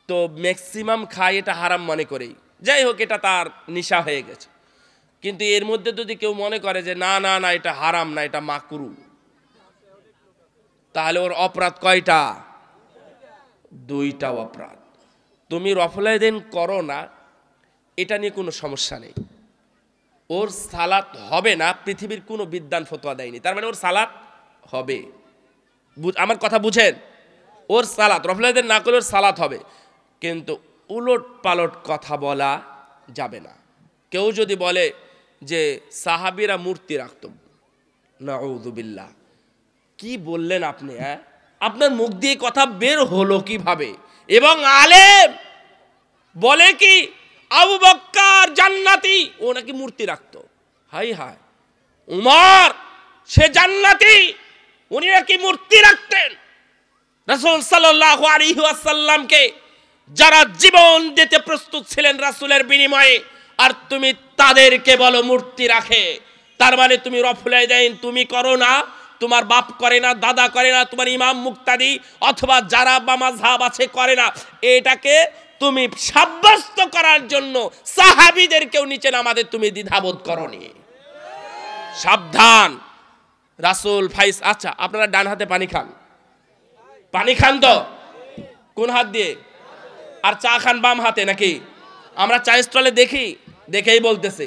তো ম্যাক্সিমাম খায় এটা হারাম মনে করেই, যাই হোক এটা তার নেশা হয়ে গেছে। কিন্তু এর মধ্যে যদি কেউ মনে করে যে না না না এটা হারাম না, এটা মাকরু, তাহলে ওর অপরাধ কয়টা? 2টা অপরাধ। তুমি রফলাইদিন করো না, এটা নিয়ে কোনো সমস্যা নেই, ওর সালাত হবে না, পৃথিবীর কোনো বিদ্বান ফতোয়া দেয়নি, তার মানে ওর সালাত হবে। আমার কথা বুঝেন? ওর সালাত, রফলাইদিন না করলে ওর সালাত হবে, কিন্তু উলট পালট কথা বলা যাবে না। কেউ যদি বলে যে সাহাবীরা মূর্তি রাখত, নাউযুবিল্লাহ, কি বললেন আপনি? আপনার মুখ দিয়ে কথা বের হলো কিভাবে? এবং আলেম বলে কি আবু বকর জান্নাতি, ও নাকি মূর্তি রাখতো। হাই হাই, উমর সে জান্নাতি, উনি নাকি মূর্তি রাখতেন। রাসূল সাল্লাল্লাহু আলাইহি ওয়াসাল্লামকে যারা জীবন দিতে প্রস্তুত ছিলেন রাসূলের বিনিময়ে, আর তুমি তাদেরকে বলো মূর্তি রাখে। তার মানে তুমি রফুলাই দেন তুমি করো না, তোমার বাপ করে না, দাদা করে না, তোমার ইমাম মুক্তাদি অথবা যারা বা মাযহাব আছে করে না, এটাকে তুমি সাব্যস্ত করার জন্য সাহাবীদেরকেও নিচে নামাতে তুমি দ্বিধাবোধ করনি। সাবধান। রাসূল ফাইস, আচ্ছা আপনারা ডান হাতে পানি খান, পানি খান তো কোন হাত দিয়ে? আর চা খান বাম হাতে নাকি? আমরা চা স্টলে দেখি, দেখেই বলতেছে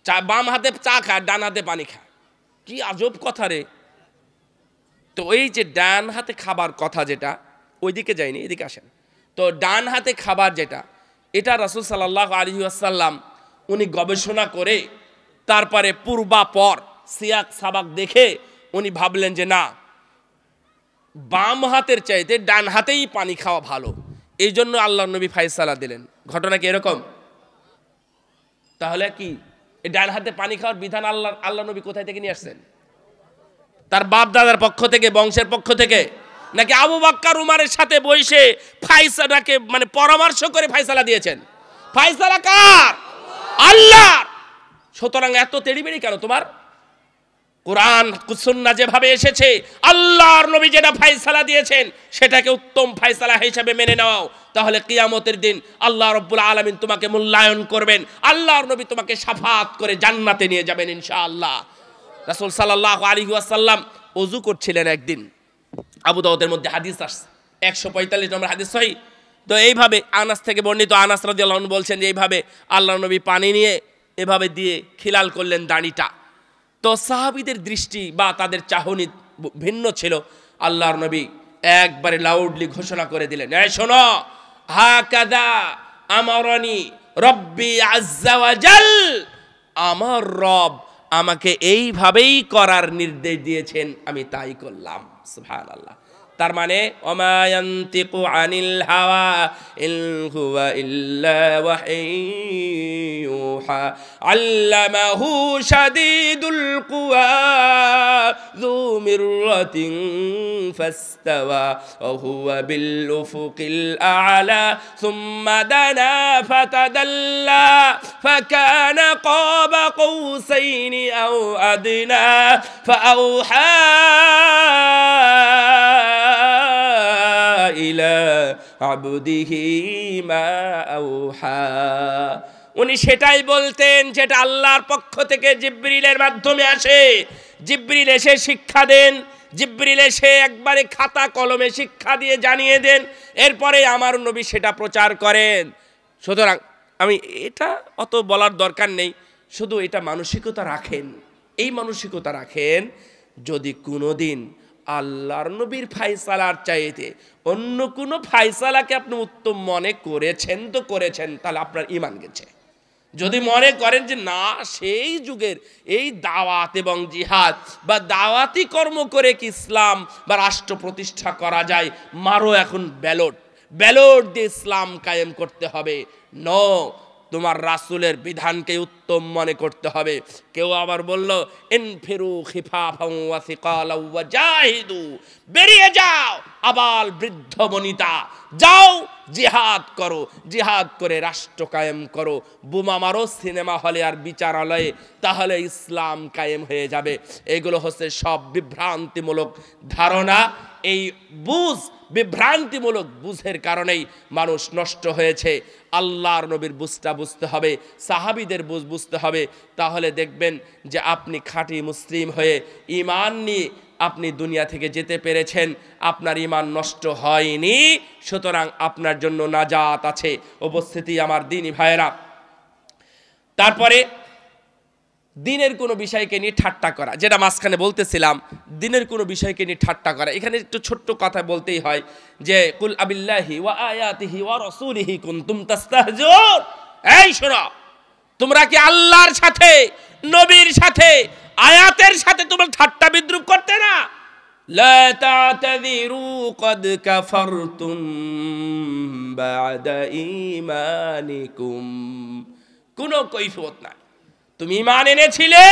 চা বাম হাতে চা খায়, ডান হাতে পানি খায়। কি আজব কথা রে। তো এই যে ডান হাতে খাবার কথা, যেটা ওইদিকে যায়নি, এদিকে আসেন। তো ডান হাতে খাবার যেটা, এটা রাসূল সাল্লাল্লাহু আলাইহি ওয়াসাল্লাম উনি গবেষণা করে তারপরে পূর্বাপর সিয়াক সাবাক দেখে উনি ভাবলেন যে না, বাম হাতের চাইতে ডান হাতেই পানি খাওয়া ভালো। এই জন্য আল্লাহর নবী ফায়সালা দিলেন। ঘটনা কি এরকম? তাহলে কি এই ডান হাতে পানি খাওয়ার বিধান আল্লাহ নবী কোথায় থেকে নিয়ে আসছেন? তার বাপ দাদার পক্ষ থেকে, বংশের পক্ষ থেকে, নাকি আবু বকর উমরের সাথে বসে ফায়সালাকে মানে পরামর্শ করে ফায়সালা দিয়েছেন? ফায়সালা কার? আল্লাহর। সুতরাং এত তেড়িবেড়ি কেন তোমার? কোরআন সুন্নাহ যেভাবে এসেছে, আল্লাহর নবী যেটা ফায়সালা দিয়েছেন সেটাকে উত্তম ফায়সালা হিসেবে মেনে নাও। তাহলে কিয়ামতের দিন আল্লাহ রাব্বুল আলামিন তোমাকে মূল্যায়ন করবেন, আল্লাহর নবী তোমাকে শাফাত করে জান্নাতে নিয়ে যাবেন ইনশাআল্লাহ। রাসূল সাল্লাল্লাহু আলাইহি ওয়াসাল্লাম ওযু করছিলেন একদিন, আবু দাউদের মধ্যে হাদিস আসছে, 145 নম্বর হাদিস সহিহ। তো এইভাবে আনাস থেকে বর্ণিত, আনাস রাদিয়াল্লাহু আনহু বলছেন যে এইভাবে আল্লাহর নবী পানি নিয়ে এভাবে দিয়ে খিলাল করলেন দাড়িটা। তো সাহাবীদের দৃষ্টি বা তাদের চাহনি ভিন্ন ছিল। আল্লাহর নবী একবারে লাউডলি ঘোষণা করে দিলেন, এই শোনো, হাকাদা আমারানি রব্বি আজ্জা ওয়া জাল, আমার রব আমাকে এইভাবেই করার নির্দেশ দিয়েছেন, আমি তাই করলাম। সুবহানাল্লাহ। তার মানে ওমা ইয়ানতিকু আনিল হাওয়া ইন হুয়া ইল্লা ওয়াহয়ুহা আল্লামাহু শাদীদুল কুওয়া যু মিররাতিন ফাস্তাওয়া ওয়া হুয়া বিল উফুকিল আ'লা সুম্মা দানা ফাতাদাল্লা ফাকানা কাবা কৌসাইনি আও আদনা ফাআওহা ইলা আবদিহি মা আওহা। উনি সেটাই বলতেন যেটা আল্লাহর পক্ষ থেকে জিবরিলের মাধ্যমে আসে। জিবরিল এসে শিক্ষা দেন, জিবরিল এসে একবারে খাতা কলমে শিক্ষা দিয়ে জানিয়ে দেন, এরপরে আমার নবী সেটা প্রচার করেন। সুতরাং আমি এটা অত বলার দরকার নেই, শুধু এটা মানসিকতা রাখেন, এই মানসিকতা রাখেন, যদি কোনোদিন আল্লাহর নবীর ফায়সালার চাইতে অন্য কোনো ফায়সালাকে আপনি উত্তম মনে করেছেন তো করেছেন, তাহলে আপনার ঈমান গেছে। যদি মনে করেন যে না, সেই যুগের এই দাওয়াত এবং জিহাদ বা দাওয়াতি কর্ম করে কি ইসলাম বা রাষ্ট্র প্রতিষ্ঠা করা যায়, মারো এখন ব্যালট, ব্যালট দিয়ে ইসলাম কায়েম করতে হবে। নো, তোমার রাসূলের বিধানকে উত্তম মনে করতে হবে। কেউ আবার বলল ইনফিরু খিফাফাও ওয়া সিকালাও ওয়া জাহিদু, বেরিয়ে যাও আবাল বৃদ্ধ বনিতা, যাও জিহাদ করো, জিহাদ করে রাষ্ট্র কায়েম করো, বোমা মারো সিনেমা হলে আর বিচারালয়ে, তাহলে ইসলাম কায়েম হয়ে যাবে। এগুলো হচ্ছে সব বিভ্রান্তিমূলক ধারণা। এই বিভ্রান্তিমূলক বুঝের কারণেই মানুষ নষ্ট হয়েছে। আল্লাহর নবীর বুঝটা বুঝতে হবে, সাহাবীদের বুঝতে হবে, তাহলে দেখবেন যে আপনি খাঁটি মুসলিম হয়ে ঈমান নিয়ে আপনি দুনিয়া থেকে যেতে পেরেছেন, আপনার ঈমান নষ্ট হয়নি। সুতরাং আপনার জন্য নাজাত আছে। উপস্থিতি আমার দ্বীনি ভাইয়েরা, তারপরে দিনের কোনো বিষয়কে নিয়ে ঠাট্টা করা, যেটা মাঝখানে বলতেছিলাম, দিনের কোনো বিষয়কে নিয়ে ঠাট্টা করা। এখানে একটু ছোট্ট কথা বলতেই হয় যে কুল আবিল্লাহি ওয়া আয়াতিহি ওয়া রাসূলিহি কুনতুম তাস্তাহজিউন, এই শোনো, তোমরা কি আল্লাহর সাথে, নবীর সাথে, আয়াতের সাথে তোমরা ঠাট্টা বিদ্রুপ করতে না? লা তা'তাযিরু ক্বাদ কাফারতুম বা'দা ঈমানিকুম, কোনো কৈফিয়ত নাই। তুমি ঈমান এনেছিলে,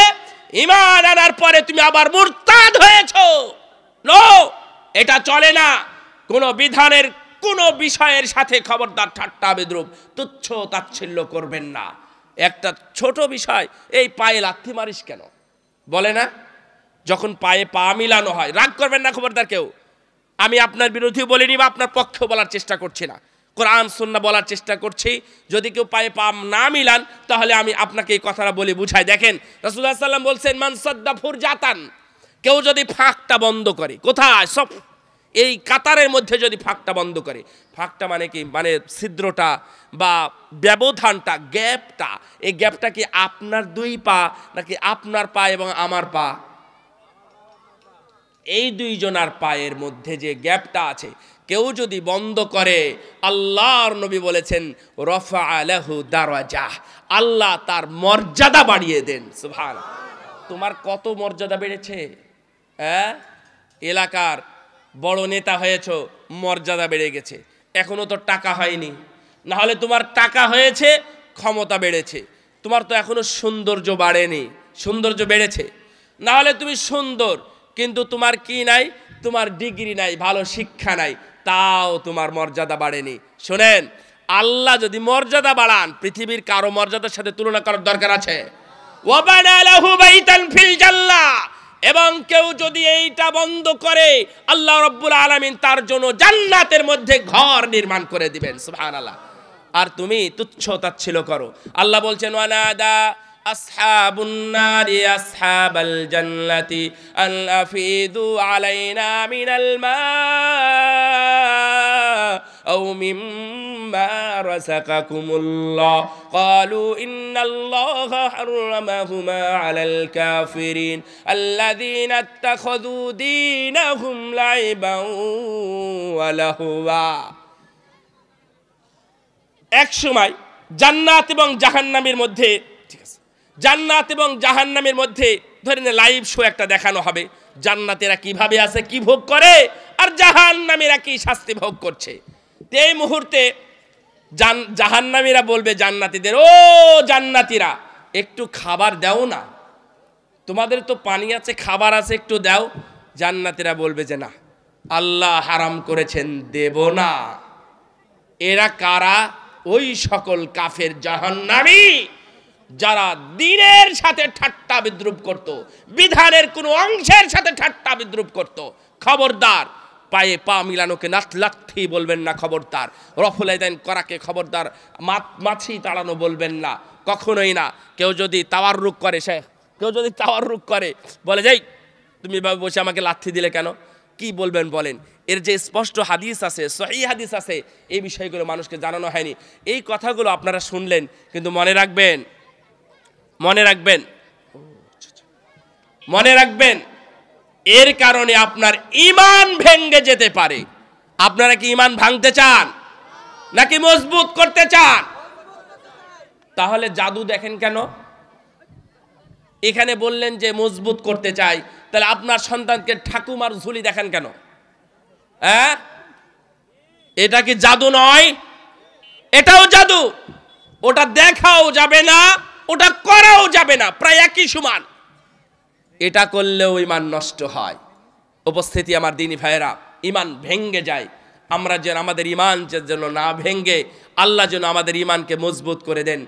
ঈমান আনার পরে তুমি আবার মুরতাদ হয়েছো। নো, এটা চলে না। কোন বিধানের কোন বিষয়ের সাথে খবরদার ঠাট্টা বিদ্রুপ তুচ্ছ তাচ্ছিল্য করবেন না। একটা ছোট বিষয়, এই পায়ে লাথি মারিস কেন বলে না, যখন পায়ে পা মিলানো হয় রাগ করবেন না খবরদার কেউ। আমি আপনার বিরোধী বলিনি বা আপনার পক্ষে বলার চেষ্টা করছি না, কোরআন সুন্নাহ বলার চেষ্টা করছি। যদি কেউ পায়ে পা না মিলান তাহলে আমি আপনাকে এই কথাটা বলে বুঝাই। দেখেন রাসূলুল্লাহ সাল্লাল্লাহু আলাইহি ওয়াসাল্লাম বলছেন, মান সাদ্দা ফুরজাতান, কেউ যদি ফাঁকটা বন্ধ করে, কোথায়, সব এই কাতারের মধ্যে যদি ফাঁকটা বন্ধ করে, ফাঁকটা মানে কি, মানে ছিদ্রটা বা ব্যবধানটা, গ্যাপটা, এই গ্যাপটা কি আপনার দুই পা নাকি আপনার পা এবং আমার পা? এই দুইজনার পায়ের মধ্যে যে গ্যাপটা আছে কেউ যদি বন্ধ করে, আল্লাহর নবী বলেছেন রফা লাহু দারাজাহ, আল্লাহ তার মর্যাদা বাড়িয়ে দেন। সুবহানাল্লাহ। তোমার কত মর্যাদা বেড়েছে, হ্যাঁ? এলাকার বড় নেতা হয়েছো, মর্যাদা বেড়ে গেছে। এখনো তো টাকা হয়নি, না হলে তোমার টাকা হয়েছে, ক্ষমতা বেড়েছে। তোমার তো এখনো সৌন্দর্য বাড়েনি, সৌন্দর্য বেড়েছে। না হলে তুমি সুন্দর কিন্তু তোমার কি নাই, তোমার ডিগ্রি নাই, ভালো শিক্ষা নাই, তাও তোমার মর্যাদা বাড়েনি। শোনেন, আল্লাহ যদি মর্যাদা বাড়ান, পৃথিবীর কারো মর্যাদার সাথে তুলনা করার দরকার আছে? ওয়াবানা লাহু বাইতান ফিল জান্নাহ, এবং কেউ যদি এইটা বন্ধ করে আল্লাহ রাব্বুল আলামিন তার জন্য জান্নাতের মধ্যে ঘর নির্মাণ করে দিবেন। সুবহানাল্লাহ। আর তুমি তুচ্ছ তাচ্ছিল্য করো। আল্লাহ বলছেন, ওয়ানাদা আসহাবুন নারি আসহাবাল জান্নাতি আন আফিদু আলাইনা মিনাল মা আও মিম্মা রাযাকাকুমুল্লাহ ক্বালু ইন্নাল্লাহা হাররামাহুমা আলাল কাফিরিন আল্লাযীনা ইত্তাখাযু দীনাহুম লাইবান ওয়া লাহুওয়া। এক সময় জান্নাত এবং জাহান্নামের মধ্যে, ঠিক আছে, জান্নাত এবং জাহান্নামের মধ্যে ধরে নে লাইভ শো একটা দেখানো হবে, জান্নাতেরা কিভাবে আছে, কি ভোগ করে, আর জাহান্নামীরা কি শাস্তি ভোগ করছে। এই মুহূর্তে জাহান্নামীরা বলবে জান্নাতীদের, ও জান্নাতীরা একটু খাবার দাও না, তোমাদের তো পানি আছে, খাবার আছে, একটু দাও। জান্নাতীরা বলবে যে না, আল্লাহ হারাম করেছেন, দেব না। এরা কারা? ওই সকল কাফের জাহান্নামী যারা দ্বীনের সাথে ঠাট্টা বিদ্রুপ করত, বিধানের কোনো অংশের সাথে ঠাট্টা বিদ্রুপ করত। খবরদার, পায়ে পা মিলানোকে লাথি বলবেন না, খবরদার। রফুল আদান করাকে খবরদার মাছি তাড়ানো বলবেন না, কখনোই না। কেউ যদি তাওয়াররুক করে, কেউ যদি তাওয়াররুক করে, বলে যাই তুমি এভাবে বসে আমাকে লাথি দিলে কেন, কি বলবেন বলেন? এর যে স্পষ্ট হাদিস আছে, সহিহ হাদিস আছে, এই বিষয়গুলো মানুষকে জানানো হয়নি। এই কথাগুলো আপনারা শুনলেন, কিন্তু মনে রাখবেন, মনে রাখবেন, মনে রাখবেন, এর কারণে আপনার ঈমান ভেঙে যেতে পারে। আপনারা কি ঈমান ভাঙতে চান নাকি মজবুত করতে চান? তাহলে জাদু দেখেন কেন? এখানে বললেন যে মজবুত করতে চাই, তাহলে আপনার সন্তানকে ঠাকুমার ঝুলি দেখেন কেন? হ্যাঁ, এটা কি জাদু নয়? এটাও জাদু। ওটা দেখাও যাবে না, ওটা করাও যাবে না, প্রায় একই সমান। এটা করলেও ঈমান নষ্ট হয়। উপস্থিতি আমার দ্বীনী ভাইয়েরা, ঈমান ভেঙে যায়। আমরা যেন আমাদের ঈমান যেন না ভেঙে, আল্লাহ যেন আমাদের ঈমানকে মজবুত করে দেন,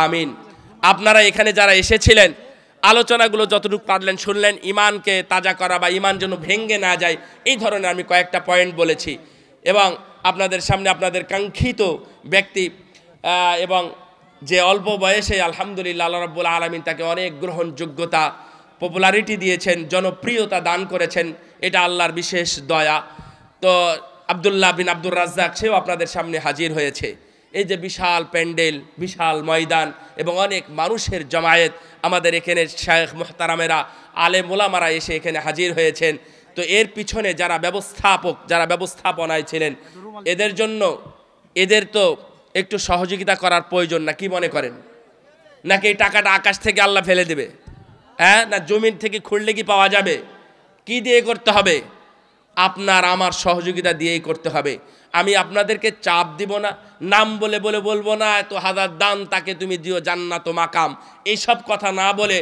আমিন। আপনারা এখানে যারা এসেছিলেন, আলোচনাগুলো যতটুকু পারলেন শুনলেন। ঈমানকে তাজা করা বা ঈমান যেন ভেঙে না যায়, এই ধরনের আমি কয়েকটা পয়েন্ট বলেছি, এবং আপনাদের সামনে আপনাদের কাঙ্ক্ষিত ব্যক্তি এবং যে অল্প বয়সে আলহামদুলিল্লাহ আল্লাহ রাব্বুল আলামিন তাকে অনেক গ্রহণযোগ্যতা, পপুলারিটি দিয়েছেন, জনপ্রিয়তা দান করেছেন, এটা আল্লাহর বিশেষ দয়া। তো আব্দুল্লাহ বিন আব্দুর রাজ্জাক, সেও আপনাদের সামনে হাজির হয়েছে। এই যে বিশাল প্যান্ডেল, বিশাল ময়দান এবং অনেক মানুষের জমায়েত, আমাদের এখানে শায়েখ মুহতারামেরা, আলেম ওলামারা এসে এখানে হাজির হয়েছেন। তো এর পিছনে যারা ব্যবস্থাপক, যারা ব্যবস্থাপনায় ছিলেন, এদের জন্য, এদের তো একটু সহযোগিতা করার প্রয়োজন, না কি মনে করেন? নাকি এই টাকাটা আকাশ থেকে আল্লাহ ফেলে দেবে? হ্যাঁ, না জমিন থেকে খুঁড়লে কি পাওয়া যাবে? কি দিয়ে করতে হবে? আপনার আমার সহযোগিতা দিয়েই করতে হবে। আমি আপনাদেরকে চাপ দিব না, নাম বলে বলবো না এত হাজার দান তাকে তুমি দিও জান্নাত মাকাম, এইসব কথা না বলে